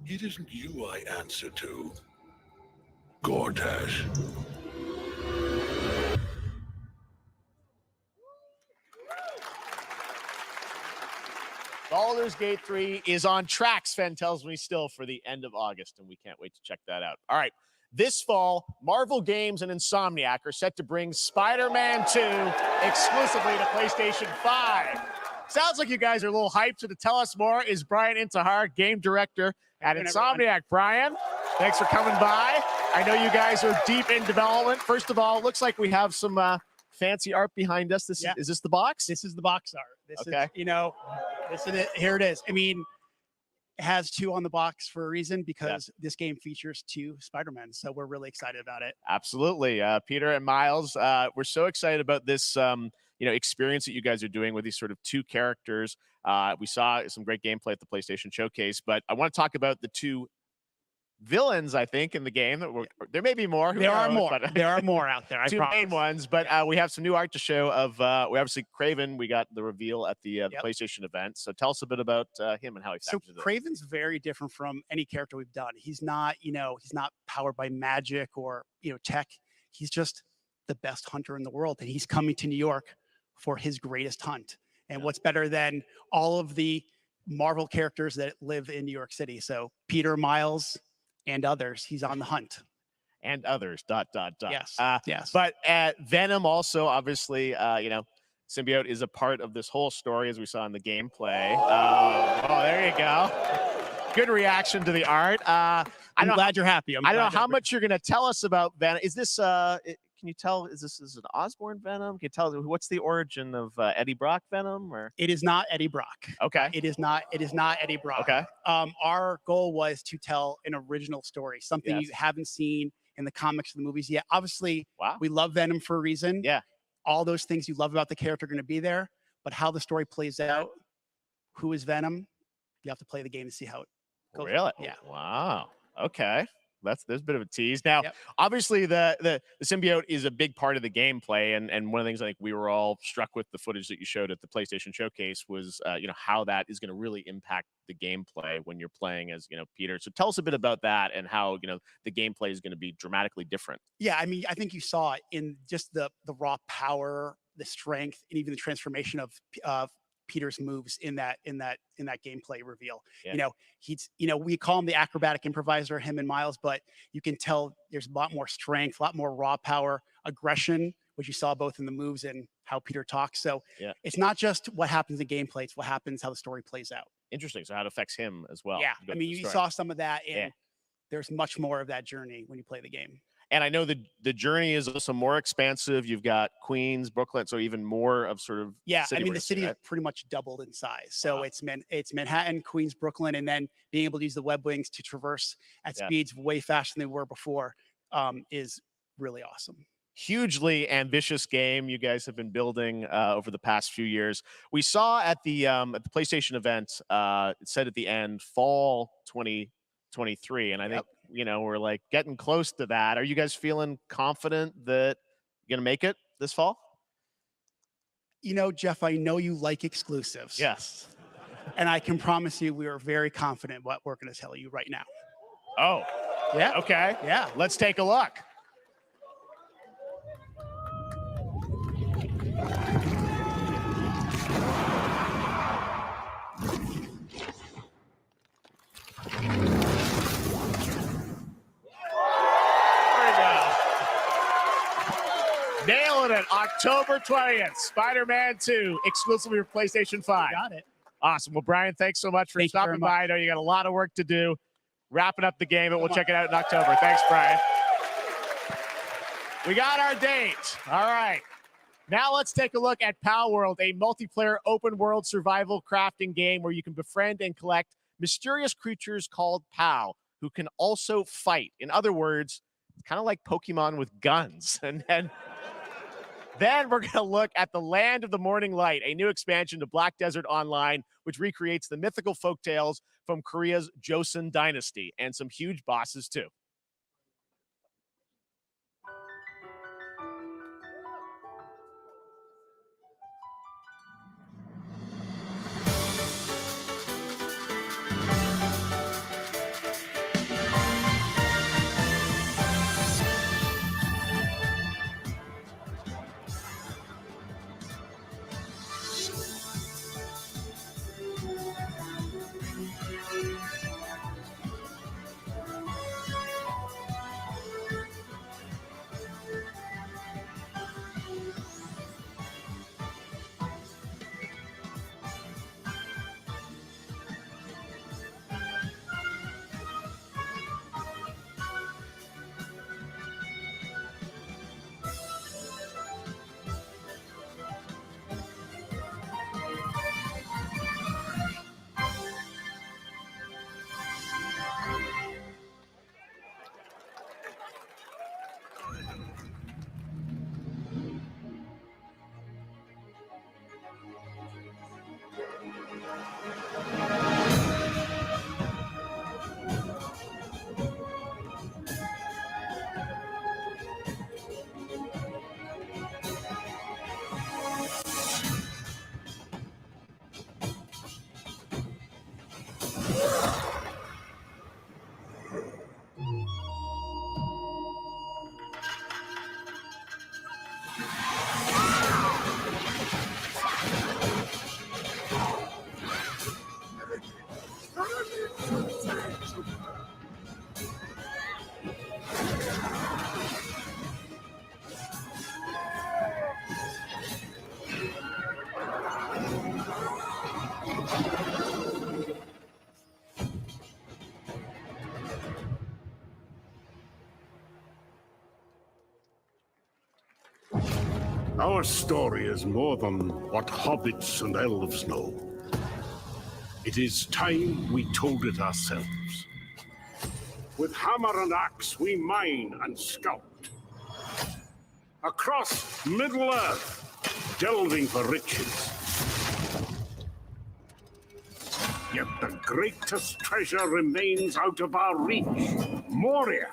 It isn't you I answer to, Gortash. Baldur's Gate 3 is on track, Sven tells me, still for the end of August, and we can't wait to check that out. All right. This fall, Marvel Games and Insomniac are set to bring Spider-Man 2 exclusively to PlayStation 5. Sounds like you guys are a little hyped, so to tell us more is Brian Intihar, game director at Insomniac. Brian, thanks for coming by. I know you guys are deep in development. First of all, it looks like we have some fancy art behind us. Is this the box? This is the box art. This Okay. is, this is it. Here it is. I mean, it has 2 on the box for a reason, because this game features 2 Spider-Men. So we're really excited about it. Absolutely. Peter and Miles, we're so excited about this experience that you guys are doing with these sort of 2 characters. We saw some great gameplay at the PlayStation Showcase, but I want to talk about the 2 villains, I think, in the game. There may be more. There are more. There are more out there. I 2 promise. main ones, but we have some new art to show of, we obviously, Kraven, we got the reveal at the PlayStation event. So tell us a bit about him and how he So factors in. Kraven's very different from any character we've done. He's not, he's not powered by magic or, tech. He's just the best hunter in the world, and he's coming to New York for his greatest hunt. And what's better than all of the Marvel characters that live in New York City? So Peter, Miles, and others, he's on the hunt. And others, ... Yes. Yes. But Venom also, obviously, Symbiote is a part of this whole story, as we saw in the gameplay. There you go. Good reaction to the art. I'm glad you're happy. I don't know how much you're going to tell us about Venom. Is this, can you tell, is this an Osborn Venom? Can you tell, what's the origin of Eddie Brock Venom? Or It is not Eddie Brock. Okay. It is not Eddie Brock. Okay. Our goal was to tell an original story, something you haven't seen in the comics or the movies yet. Obviously, we love Venom for a reason. Yeah. All those things you love about the character are going to be there, but how the story plays out, who is Venom, you have to play the game to see how it goes. Really? Yeah. Wow. Okay. There's a bit of a tease. Now, obviously, the symbiote is a big part of the gameplay, and one of the things I think we were all struck with the footage that you showed at the PlayStation Showcase was, how that is going to really impact the gameplay when you're playing as, Peter. So tell us a bit about that and how, the gameplay is going to be dramatically different. Yeah, I mean, I think you saw it in just the raw power, the strength, and even the transformation of Peter's moves in that gameplay reveal. Yeah. He's we call him the acrobatic improviser, him and Miles, but you can tell there's a lot more strength, a lot more raw power, aggression, which you saw both in the moves and how Peter talks. So it's not just what happens in gameplay, it's what happens, how the story plays out. Interesting. So how it affects him as well. Yeah. I mean, you saw some of that, and Yeah. there's much more of that journey when you play the game. And I know the journey is also more expansive. You've got Queens, Brooklyn, so even more of sort of Yeah, city I mean, the risk, city right? has pretty much doubled in size. So it's Manhattan, Queens, Brooklyn, and then being able to use the web wings to traverse at Yeah. speeds way faster than they were before is really awesome. Hugely ambitious game you guys have been building over the past few years. We saw at the PlayStation event, it said at the end, fall 2023, and I think we're like getting close to that. Are you guys feeling confident that you're gonna make it this fall? You know, Jeff, I know you like exclusives. Yes. And I can promise you we are very confident what we're going to tell you right now. Oh, yeah. Okay. Yeah. Let's take a look. Nailing it. October 20th, Spider-Man 2, exclusively for PlayStation 5. Got it. Awesome. Well, Brian, thanks so much for stopping by. I know you got a lot of work to do. Wrapping up the game, and we'll check it out in October. Thanks, Brian. We got our date. All right. Now let's take a look at Pal World, a multiplayer open world survival crafting game where you can befriend and collect mysterious creatures called Pal, who can also fight. In other words, kind of like Pokemon with guns. And then we're going to look at the Land of the Morning Light, a new expansion to Black Desert Online, which recreates the mythical folktales from Korea's Joseon dynasty, and some huge bosses too. Our story is more than what hobbits and elves know. It is time we told it ourselves. With hammer and axe, we mine and scout. Across Middle-earth, delving for riches. Yet the greatest treasure remains out of our reach. Moria.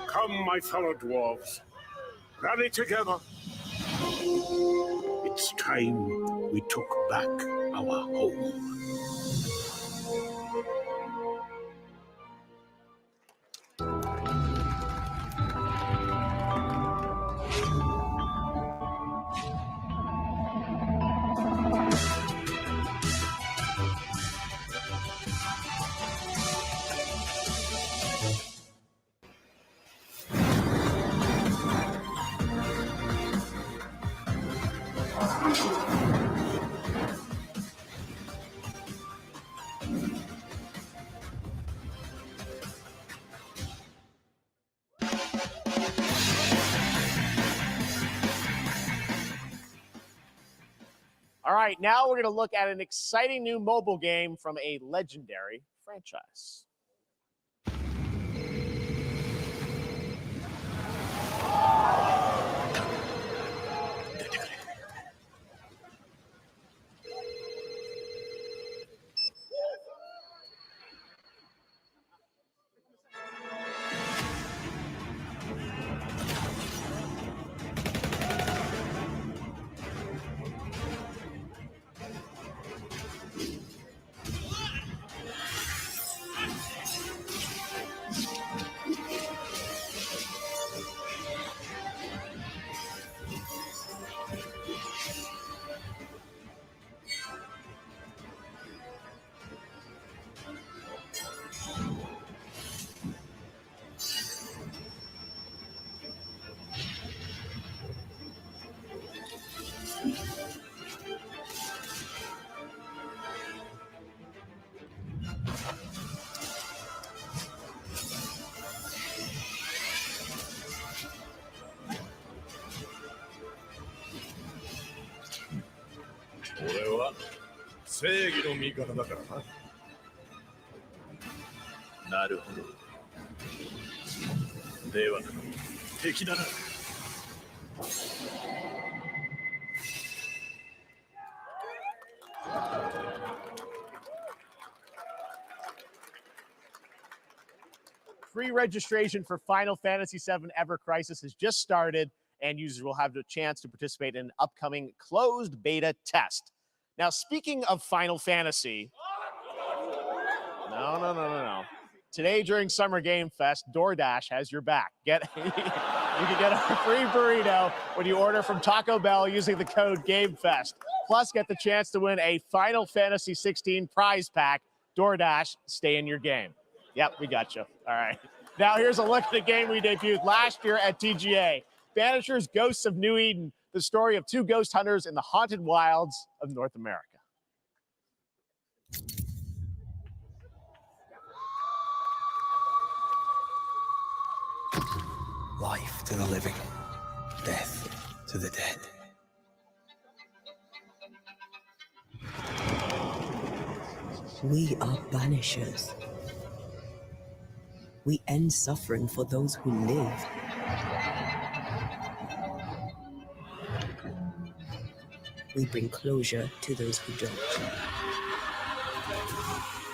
Come, my fellow dwarves. Rally together. It's time we took back our home. right, now we're going to look at an exciting new mobile game from a legendary franchise. Free registration for Final Fantasy VII Ever Crisis has just started, and users will have the chance to participate in an upcoming closed beta test. Now, speaking of Final Fantasy, no. Today during Summer Game Fest, DoorDash has your back. You can get a free burrito when you order from Taco Bell using the code GameFest. Plus, get the chance to win a Final Fantasy 16 prize pack. DoorDash, stay in your game. Yep, we got you. All right. Now here's a look at the game we debuted last year at TGA. Banishers Ghosts of New Eden, the story of two ghost hunters in the haunted wilds of North America. Life to the living, death to the dead. We are banishers. We end suffering for those who live. We bring closure to those who don't.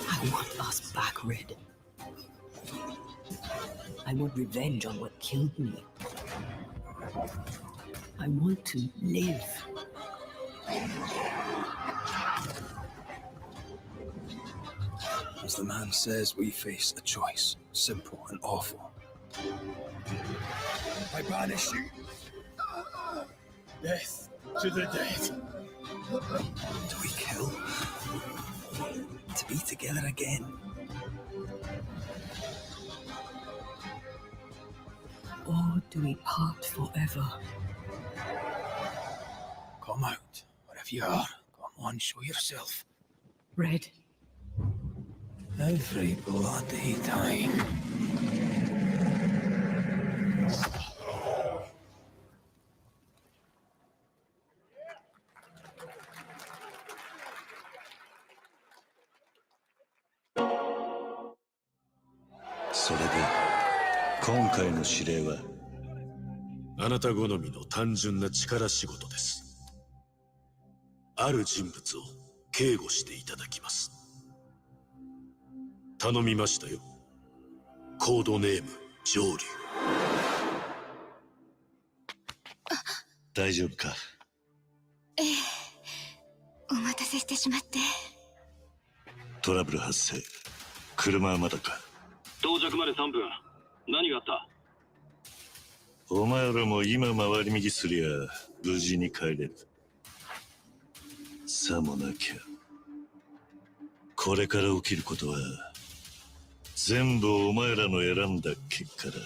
I want us back, Red. I want revenge on what killed me. I want to live. As the man says, we face a choice, simple and awful. I banish you. Death to the dead. Do we kill? To be together again. Or do we part forever? Come out, wherever you are. Come on, show yourself. Red. Every bloody time.それで今回の指令はあなた好みの単純な力仕事です。ある人物を警護していただきます。頼みましたよ。コードネーム上流。大丈夫か？ええ、お待たせしてしまって。トラブル発生。車はまだか？到着まで3分。何があった？お前らも今回り右すりゃ無事に帰れる。さもなきゃこれから起きることは全部お前らの選んだ結果だ。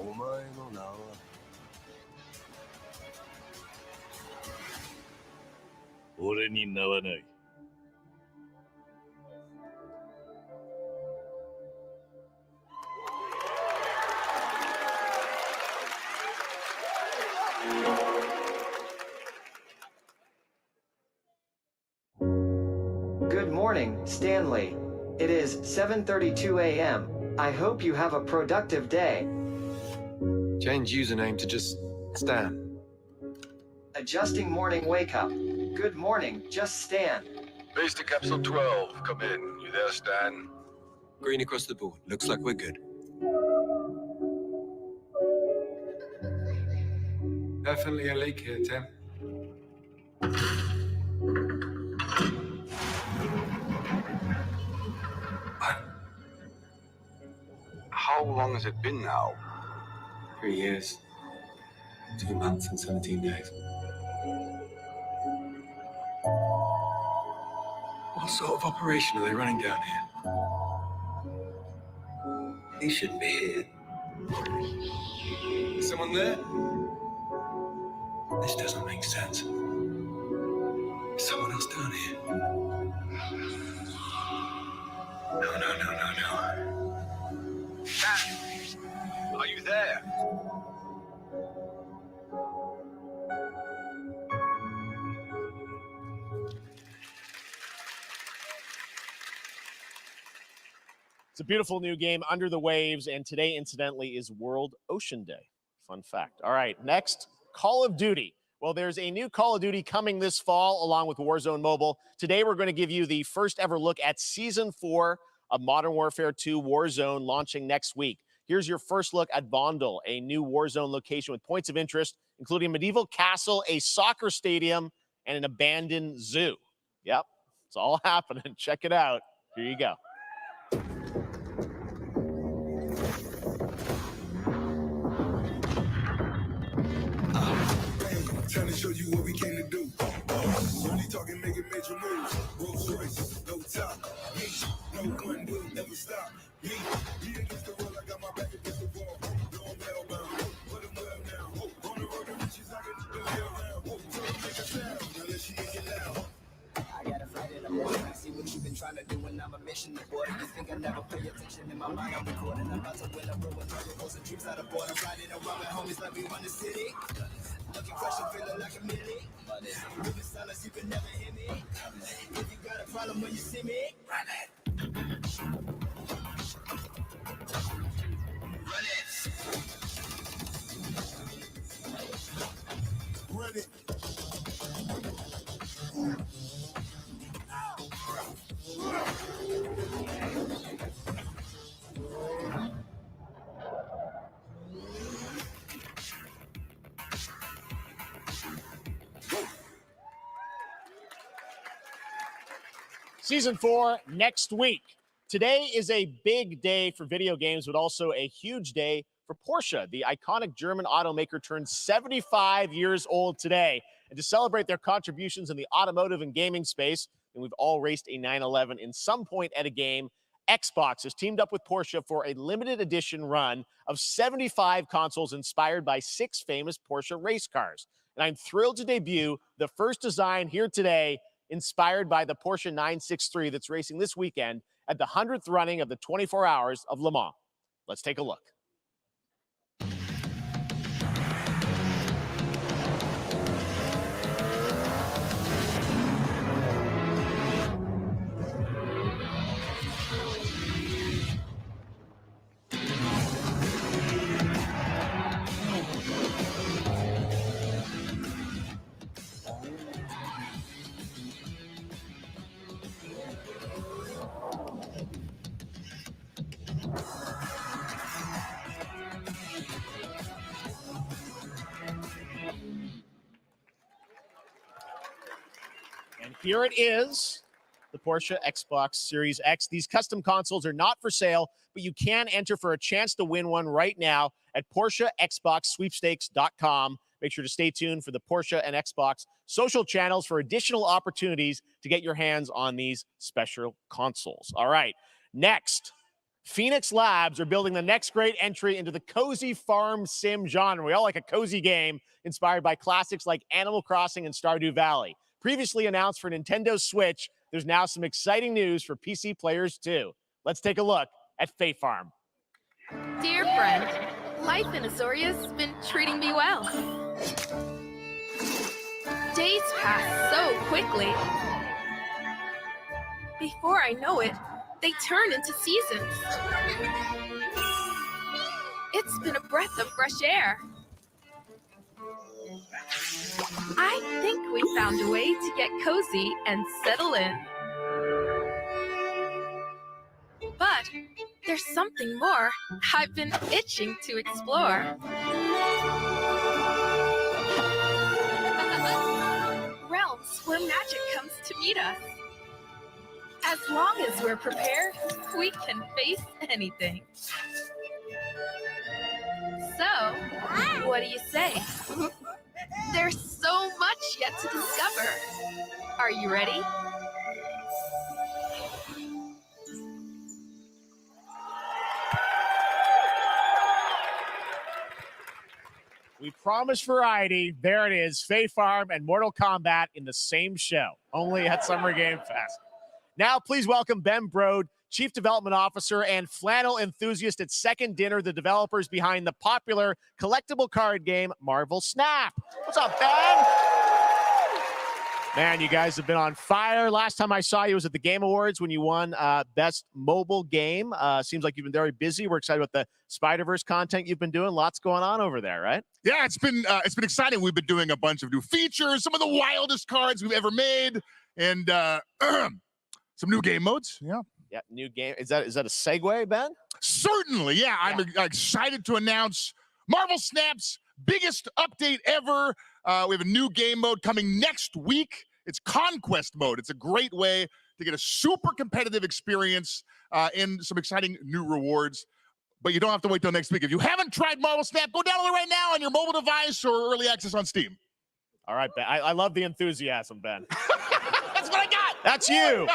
お前の名は 俺に名はない。 Good morning, Stanley. It is 7:32 a.m. I hope you have a productive day. Change username to just Stan. Adjusting morning wake up. Good morning, just Stan. Base to capsule 12. Come in. You there, Stan? Green across the board. Looks like we're good. Definitely a leak here, Tim. How long has it been now? 3 years. 2 months and 17 days. What sort of operation are they running down here? He shouldn't be here. Is someone there? This doesn't make sense. Is someone else down here? No. Dad, are you there? It's a beautiful new game, Under the Waves, and today, incidentally, is World Ocean Day. Fun fact. All right, next, Call of Duty. Well, there's a new Call of Duty coming this fall along with Warzone Mobile. Today, we're going to give you the first ever look at Season 4 of Modern Warfare 2 Warzone launching next week. Here's your first look at Vondel, a new Warzone location with points of interest, including a medieval castle, a soccer stadium, and an abandoned zoo. Yep, it's all happening. Check it out. Here you go. Trying to show you what we came to do. Only talking, making major moves. Rolls Royce, no top. Me, no one will never stop. Me against the wall, I got my back against the wall. No, I'm hellbound. But I'm well now. On the road to riches, I get to do hell around. So make a sound, unless she ain't get loud. I gotta fight it, I'm gonna see what you've been trying to do when I'm a mission boy. You think I never pay attention in my mind? I'm recording, I'm about to win a ruin. Posting trips out of border, riding around with homies like we run the city. Looking fresh and feeling like a millie. Moving silence, you can never hear me. If you got a problem when you see me, run it. Run it. Season 4 next week. Today is a big day for video games, but also a huge day for Porsche. The iconic German automaker turned 75 years old today. And to celebrate their contributions in the automotive and gaming space, and we've all raced a 911 in some point at a game, Xbox has teamed up with Porsche for a limited edition run of 75 consoles inspired by 6 famous Porsche race cars. And I'm thrilled to debut the first design here today, inspired by the Porsche 963 that's racing this weekend at the 100th running of the 24 Hours of Le Mans. Let's take a look. And here it is, the Porsche Xbox Series X. These custom consoles are not for sale, but you can enter for a chance to win one right now at PorscheXboxSweepstakes.com. Make sure to stay tuned for the Porsche and Xbox social channels for additional opportunities to get your hands on these special consoles. All right, next, Phoenix Labs are building the next great entry into the cozy farm sim genre. We all like a cozy game inspired by classics like Animal Crossing and Stardew Valley. Previously announced for Nintendo Switch, there's now some exciting news for PC players too. Let's take a look at Fae Farm. Dear friend, life in Azoria's been treating me well. Days pass so quickly. Before I know it, they turn into seasons. It's been a breath of fresh air. I think we found a way to get cozy and settle in. But there's something more I've been itching to explore. Realms where magic comes to meet us. As long as we're prepared, we can face anything. So, what do you say? There's so much yet to discover. Are you ready? We promised variety. There it is, Fae Farm and Mortal Kombat in the same show, only at Summer Game Fest. Now, please welcome Ben Brode, Chief Development Officer and flannel enthusiast at Second Dinner, the developers behind the popular collectible card game Marvel Snap. What's up, Ben? Man, you guys have been on fire. Last time I saw you was at the Game Awards when you won Best Mobile Game. Seems like you've been very busy. We're excited about the Spider-Verse content you've been doing. Lots going on over there, right? Yeah, it's been exciting. We've been doing a bunch of new features, some of the wildest cards we've ever made, and some new game modes. Yeah. Yeah, new game. Is that a segue, Ben? Certainly, yeah. I'm excited to announce Marvel Snap's biggest update ever. We have a new game mode coming next week. It's Conquest mode. It's a great way to get a super competitive experience and some exciting new rewards. But you don't have to wait till next week. If you haven't tried Marvel Snap, go download it right now on your mobile device or early access on Steam. All right, Ben. I love the enthusiasm, Ben. That's what I got. That's you.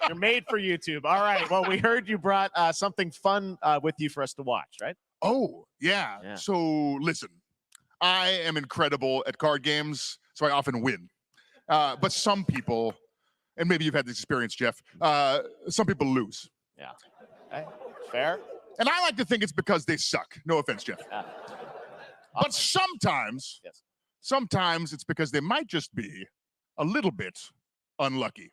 You're made for YouTube. All right. Well, we heard you brought something fun with you for us to watch, right? Oh, yeah. So listen, I am incredible at card games, so I often win. But some people, and maybe you've had this experience, Jeff, some people lose. Yeah. Okay. Fair. And I like to think it's because they suck. No offense, Jeff. But sometimes it's because they might just be a little bit unlucky.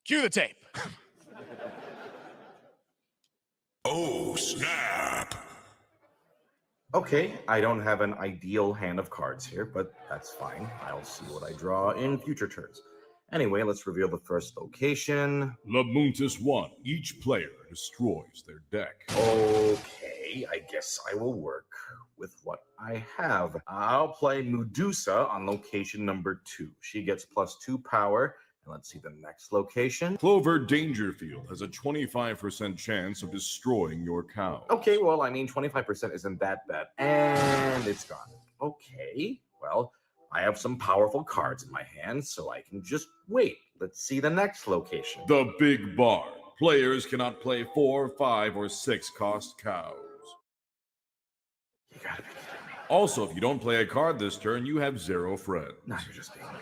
Cue the tape. Oh, snap. Okay, I don't have an ideal hand of cards here, but that's fine. I'll see what I draw in future turns. Anyway, let's reveal the first location. Labuntus 1. Each player destroys their deck. Okay, I guess I will work with what I have. I'll play Medusa on location number 2. She gets +2 power. And let's see the next location. Clover Dangerfield has a 25% chance of destroying your cow. Okay, well, I mean, 25% isn't that bad. And it's gone. Okay, well, I have some powerful cards in my hand, so I can just wait. Let's see the next location. The Big Barn. Players cannot play 4, 5, or 6 cost cows. You gotta be kidding me. Also, if you don't play a card this turn, you have 0 friends. No, you're just being mean.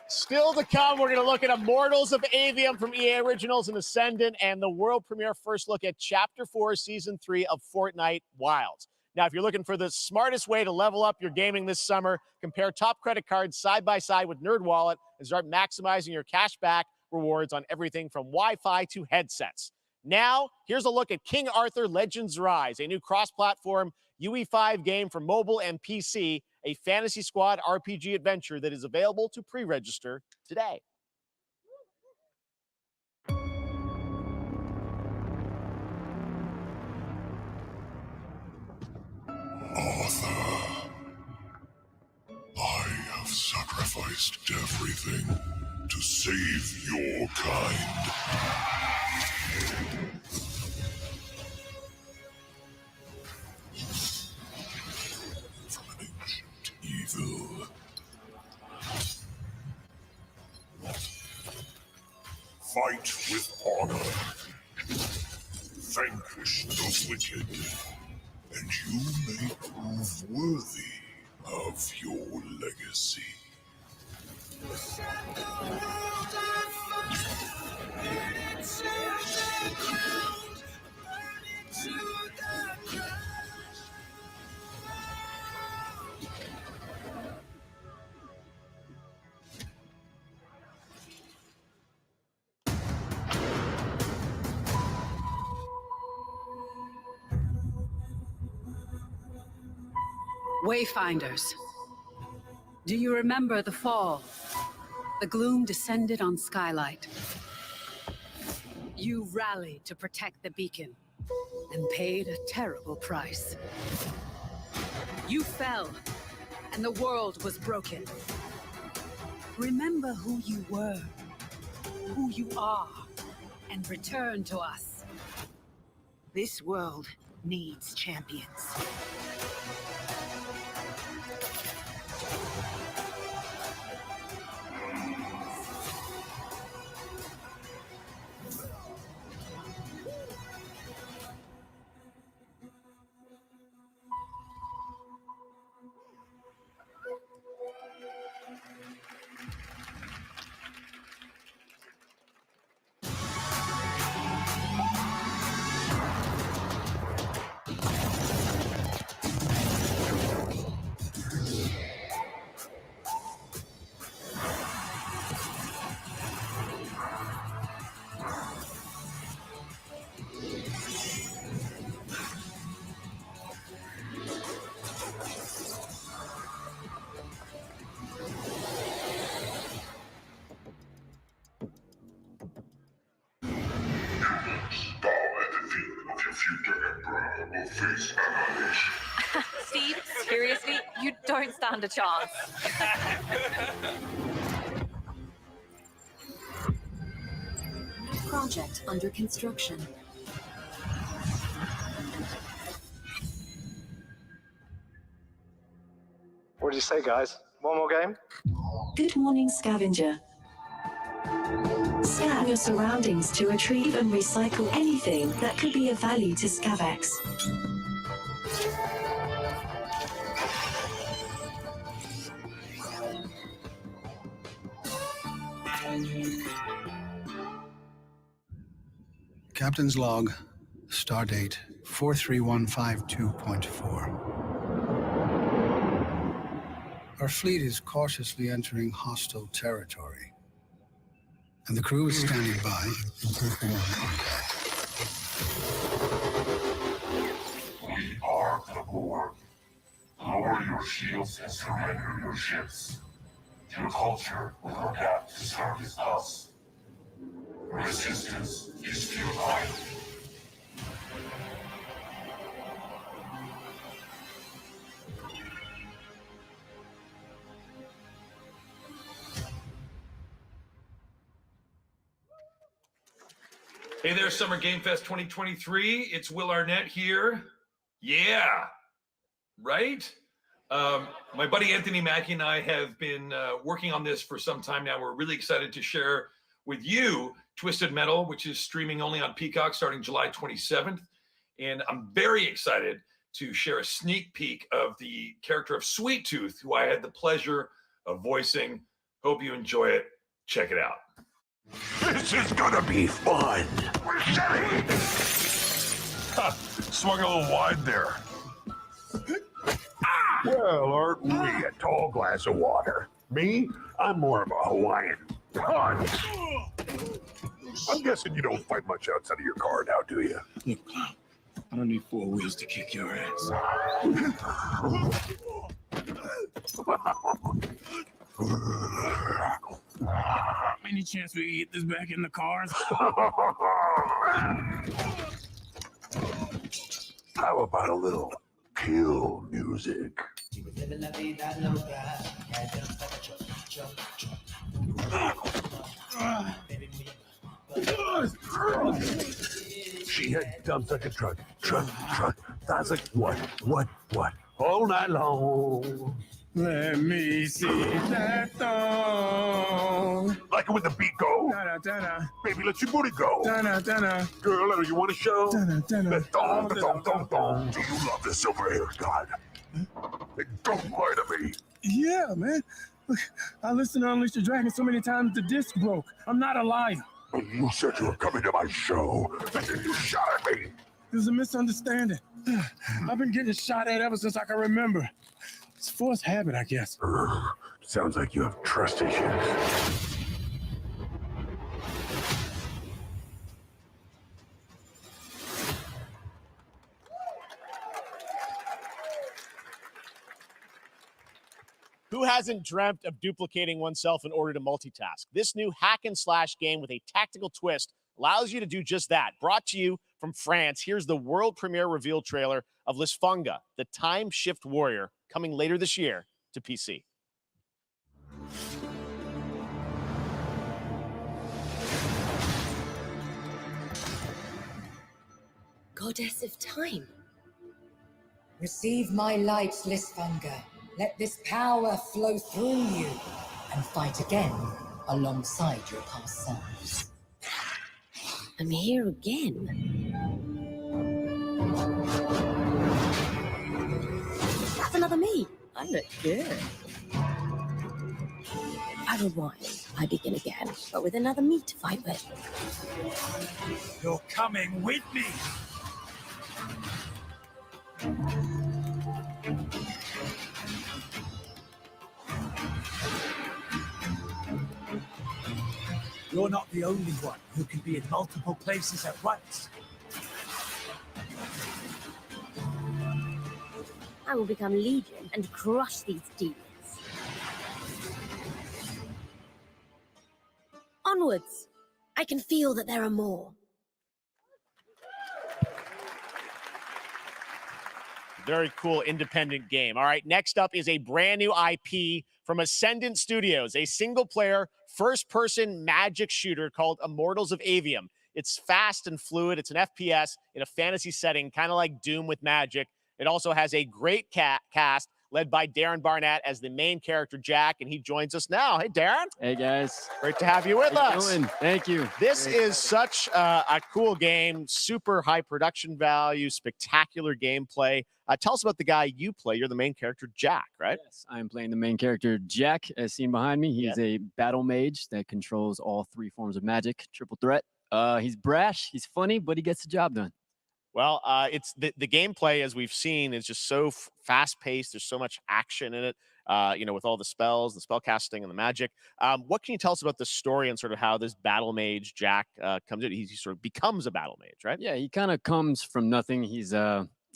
Still to come, we're going to look at Immortals of Avium from EA Originals and Ascendant and the world premiere first look at Chapter 4, Season 3 of Fortnite Wilds. Now, if you're looking for the smartest way to level up your gaming this summer, compare top credit cards side by side with NerdWallet and start maximizing your cashback rewards on everything from Wi-Fi to headsets. Now, here's a look at King Arthur Legends Rise, a new cross-platform UE5 game for mobile and PC, a Fantasy Squad RPG adventure that is available to pre-register today. Arthur, I have sacrificed everything to save your kind. From an ancient evil. Fight with honor. Vanquish the wicked, and you may prove worthy of your legacy. Wayfinders, do you remember the fall? The gloom descended on Skylight. You rallied to protect the beacon and paid a terrible price. You fell, and the world was broken. Remember who you were, who you are, and return to us. This world needs champions. Steve, seriously, you don't stand a chance. Project under construction. What did you say, guys? One more game? Good morning, scavenger. Scan your surroundings to retrieve and recycle anything that could be of value to Scavex. Captain's log, stardate 43152.4. Our fleet is cautiously entering hostile territory, and the crew is standing by in case they want contact. We are the Borg. Lower your shields and surrender your ships. Your culture will adapt to service us. Resistance is futile. Hey there, Summer Game Fest 2023. It's Will Arnett here. Yeah, right? My buddy Anthony Mackie and I have been working on this for some time now. We're really excited to share with you Twisted Metal, which is streaming only on Peacock starting July 27th. And I'm very excited to share a sneak peek of the character of Sweet Tooth, who I had the pleasure of voicing. Hope you enjoy it. Check it out. This is gonna be fun. We're silly. Swung a little wide there. Well, aren't we a tall glass of water? Me? I'm more of a Hawaiian punch. I'm guessing you don't fight much outside of your car now, do you? Look, Clown, I don't need four wheels to kick your ass. Any chance we get this back in the cars? How about a little kill music? She had dumps like a truck. That's like what? All night long. Let me see that thong. Like like it when the beat go? Dana, Dana. Baby, let your booty go. Dana, Dana. Girl, you want to show? Dana, Dana. The thong, the thong, thong, thong. Do you love the silver hair god? Then don't lie to me. Yeah, man. Look, I listened to Unleash the Dragon so many times the disc broke. I'm not a liar. You said you were coming to my show, and then you shot at me. There's a misunderstanding. I've been getting shot at ever since I can remember. It's a forced habit, I guess. Sounds like you have trust issues. Who hasn't dreamt of duplicating oneself in order to multitask? This new hack and slash game with a tactical twist allows you to do just that. Brought to you from France, here's the world premiere reveal trailer of Lysfunga, the time shift warrior, coming later this year to PC. Goddess of time. Receive my light, Lysfunga. Let this power flow through you and fight again alongside your past selves. I'm here again. That's another me. I look good. I rewind. I begin again, but with another me to fight with. You're coming with me. You're not the only one who can be in multiple places at once. I will become Legion and crush these demons. Onwards! I can feel that there are more. Very cool independent game. All right, next up is a brand new IP from Ascendant Studios, a single-player, first-person magic shooter called Immortals of Avium. It's fast and fluid. It's an FPS in a fantasy setting, kind of like Doom with magic. It also has a great cast led by Darren Barnett as the main character, Jack, and he joins us now. Hey, Darren. Hey, guys. Great to have you with us. Doing? Thank you. This is such a cool game, super high production value, spectacular gameplay. Tell us about the guy you play. You're the main character, Jack, right? Yes, I'm playing the main character, Jack, as seen behind me. He's a battle mage that controls all three forms of magic, triple threat. He's brash, he's funny, but he gets the job done. Well, it's the gameplay, as we've seen, is just so fast-paced. There's so much action in it, with all the spells, the spell casting, and the magic. What can you tell us about the story and sort of how this battle mage, Jack, comes in? He sort of becomes a battle mage, right? Yeah, he kind of comes from nothing. He's,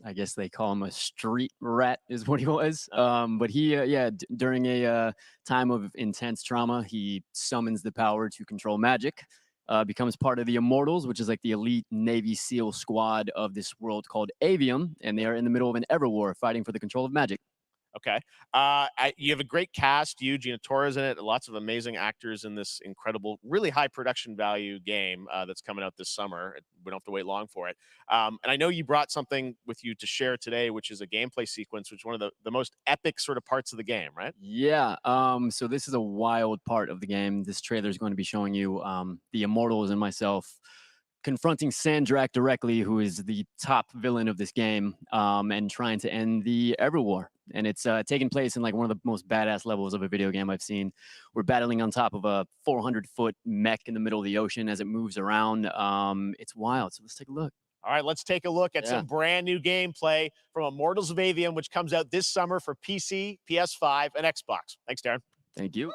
I guess they call him a street rat is what he was. But he, during a time of intense trauma, he summons the power to control magic. Becomes part of the Immortals, which is like the elite Navy SEAL squad of this world called Avium, and they are in the middle of an Everwar fighting for the control of magic. Okay. You have a great cast. You, Gina Torres in it. Lots of amazing actors in this incredible, really high production value game that's coming out this summer. We don't have to wait long for it. And I know you brought something with you to share today, which is a gameplay sequence, which is one of the most epic sort of parts of the game, right? Yeah. So this is a wild part of the game. This trailer is going to be showing you the Immortals and myself confronting Sandrak directly, who is the top villain of this game, and trying to end the Everwar. And it's taking place in like one of the most badass levels of a video game I've seen. We're battling on top of a 400-foot mech in the middle of the ocean as it moves around. It's wild. So let's take a look. All right, let's take a look at some brand new gameplay from Immortals of Avium, which comes out this summer for PC, PS5, and Xbox. Thanks, Darren. Thank you.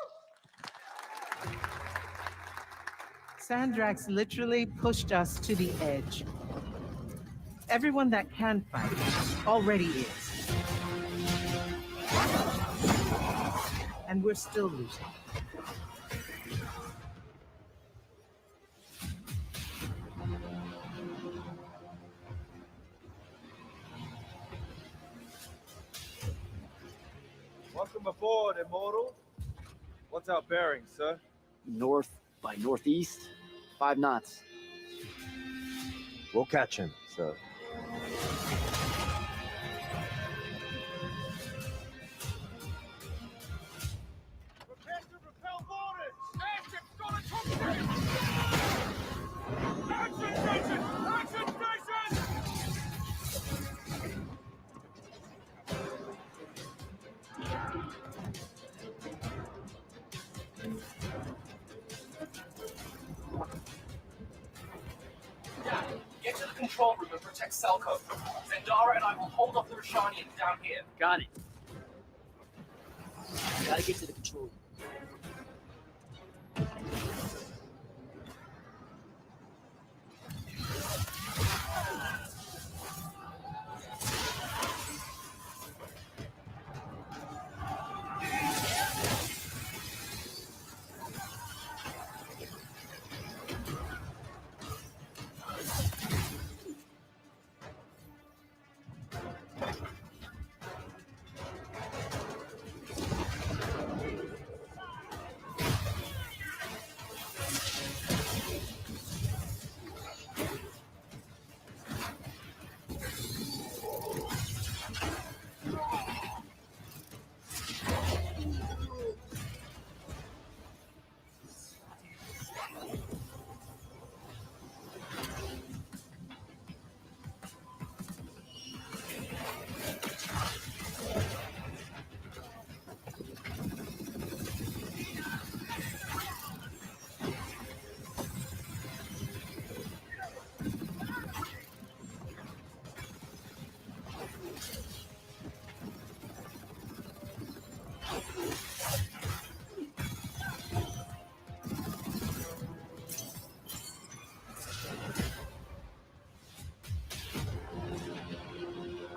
Sandrax literally pushed us to the edge. Everyone that can fight already is. And we're still losing. Welcome aboard, Immortal. What's our bearing, sir? North by northeast, 5 knots. We'll catch him, sir. Prepare to repel boarders! Airship's gonna control room and protect Selco. Zendara and I will hold off the Rashanians down here. Got it. Gotta get to the control room.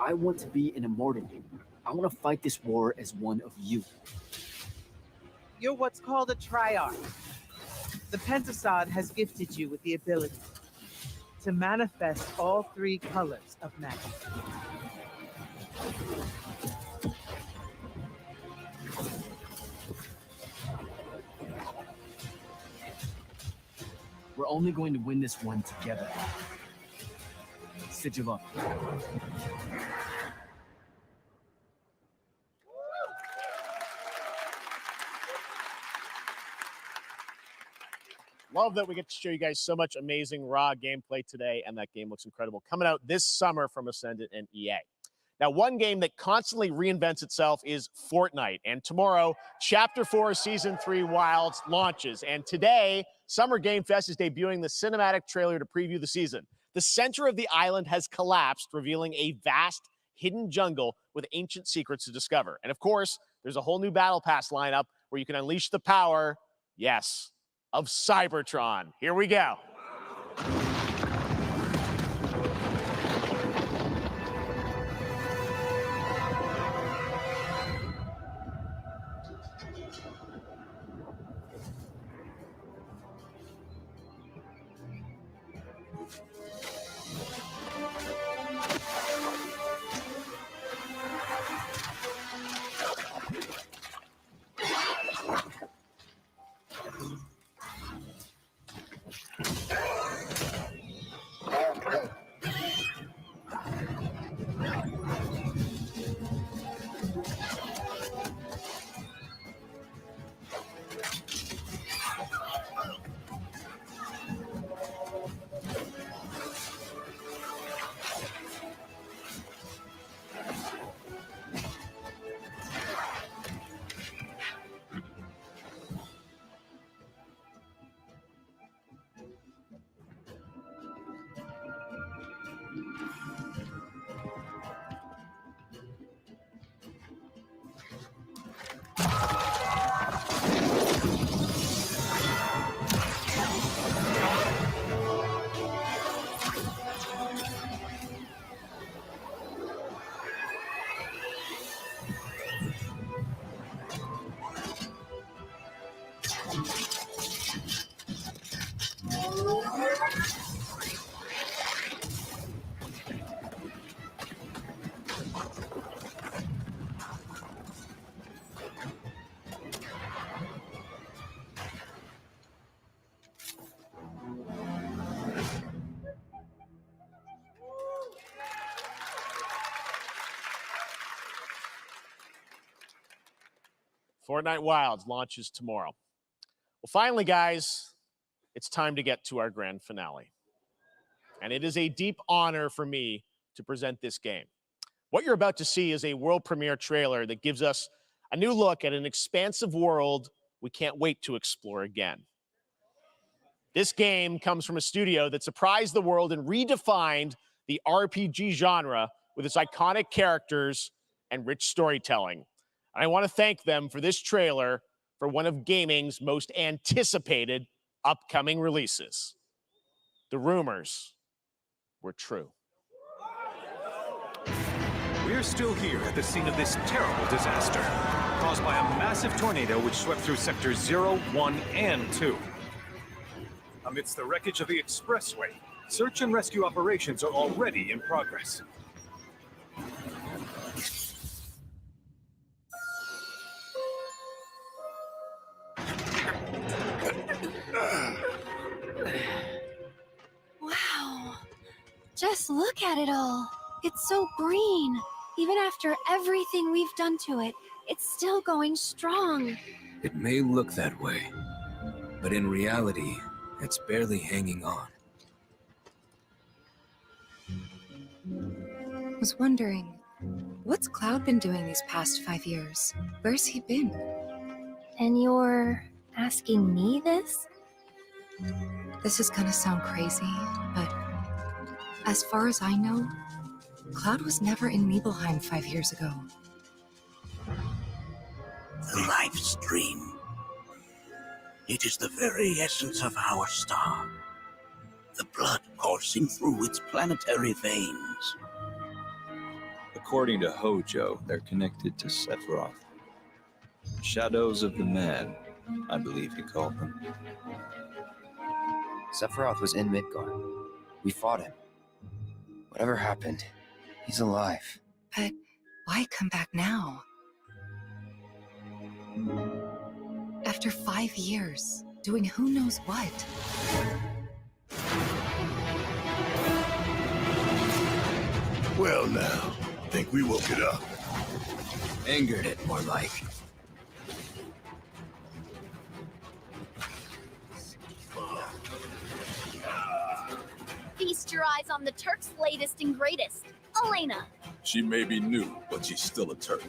I want to be an immortal. I want to fight this war as one of you. You're what's called a triarch. The Pentasod has gifted you with the ability to manifest all three colors of magic. We're only going to win this one together. Sigil up. Love that we get to show you guys so much amazing raw gameplay today, and that game looks incredible. Coming out this summer from Ascendant and EA. Now, one game that constantly reinvents itself is Fortnite, and tomorrow, Chapter 4 Season 3 Wilds launches, and today, Summer Game Fest is debuting the cinematic trailer to preview the season. The center of the island has collapsed, revealing a vast, hidden jungle with ancient secrets to discover. And of course, there's a whole new Battle Pass lineup where you can unleash the power, yes, of Cybertron. Here we go. Fortnite Wilds launches tomorrow. Well, finally, guys, it's time to get to our grand finale. And it is a deep honor for me to present this game. What you're about to see is a world premiere trailer that gives us a new look at an expansive world we can't wait to explore again. This game comes from a studio that surprised the world and redefined the RPG genre with its iconic characters and rich storytelling. And I want to thank them for this trailer for one of gaming's most anticipated upcoming releases. The rumors were true. We're still here at the scene of this terrible disaster, caused by a massive tornado which swept through sectors 0, 1, and 2. Amidst the wreckage of the expressway, search and rescue operations are already in progress. Wow. Just look at it all. It's so green. Even after everything we've done to it, it's still going strong. It may look that way, but in reality, it's barely hanging on. I was wondering, what's Cloud been doing these past 5 years? Where's he been? And you're asking me this? This is gonna sound crazy, but as far as I know, Cloud was never in Nibelheim 5 years ago. The life stream. It is the very essence of our star. The blood coursing through its planetary veins. According to Hojo, they're connected to Sephiroth. Shadows of the Man, I believe he called them. Sephiroth was in Midgard. We fought him. Whatever happened, he's alive. But why come back now? After 5 years, doing who knows what? Well now, think we woke it up. Angered it, more like. Feast your eyes on the Turk's latest and greatest, Elena. She may be new, but she's still a Turk.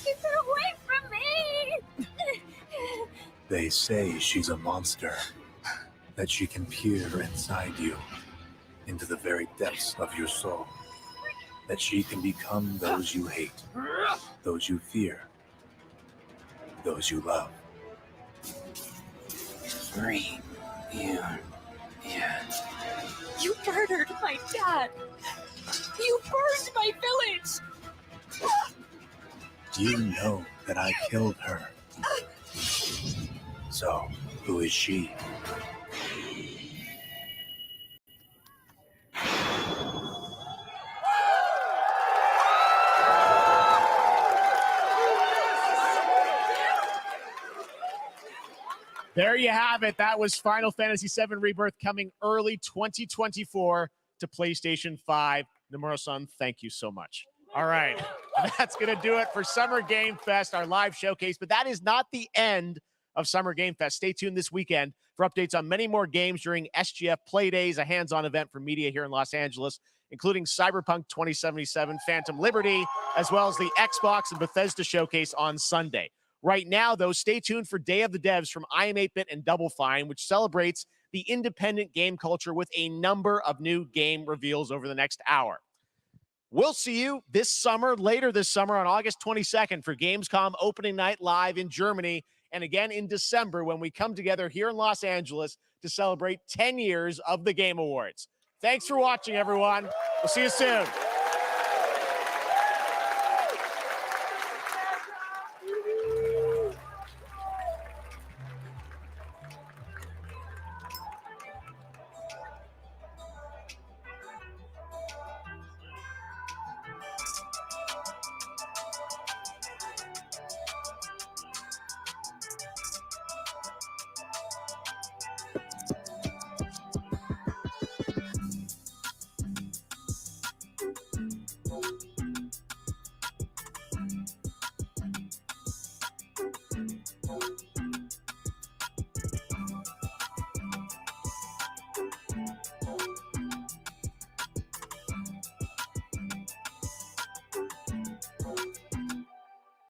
Keep her away from me! They say she's a monster. That she can peer inside you, into the very depths of your soul. That she can become those you hate, those you fear, those you love. Green. Yeah. You murdered my dad. You burned my village. You know that I killed her. So, who is she? There you have it. That was Final Fantasy VII Rebirth coming early 2024 to PlayStation 5. Nomura-san, thank you so much. All right, that's going to do it for Summer Game Fest, our live showcase. But that is not the end of Summer Game Fest. Stay tuned this weekend for updates on many more games during SGF Play Days, a hands-on event for media here in Los Angeles, including Cyberpunk 2077, Phantom Liberty, as well as the Xbox and Bethesda showcase on Sunday. Right now, though, stay tuned for Day of the Devs from iam8bit and Double Fine, which celebrates the independent game culture with a number of new game reveals over the next hour. We'll see you this summer, later this summer on August 22nd for Gamescom opening night live in Germany, and again in December when we come together here in Los Angeles to celebrate 10 years of the Game Awards. Thanks for watching, everyone. We'll see you soon.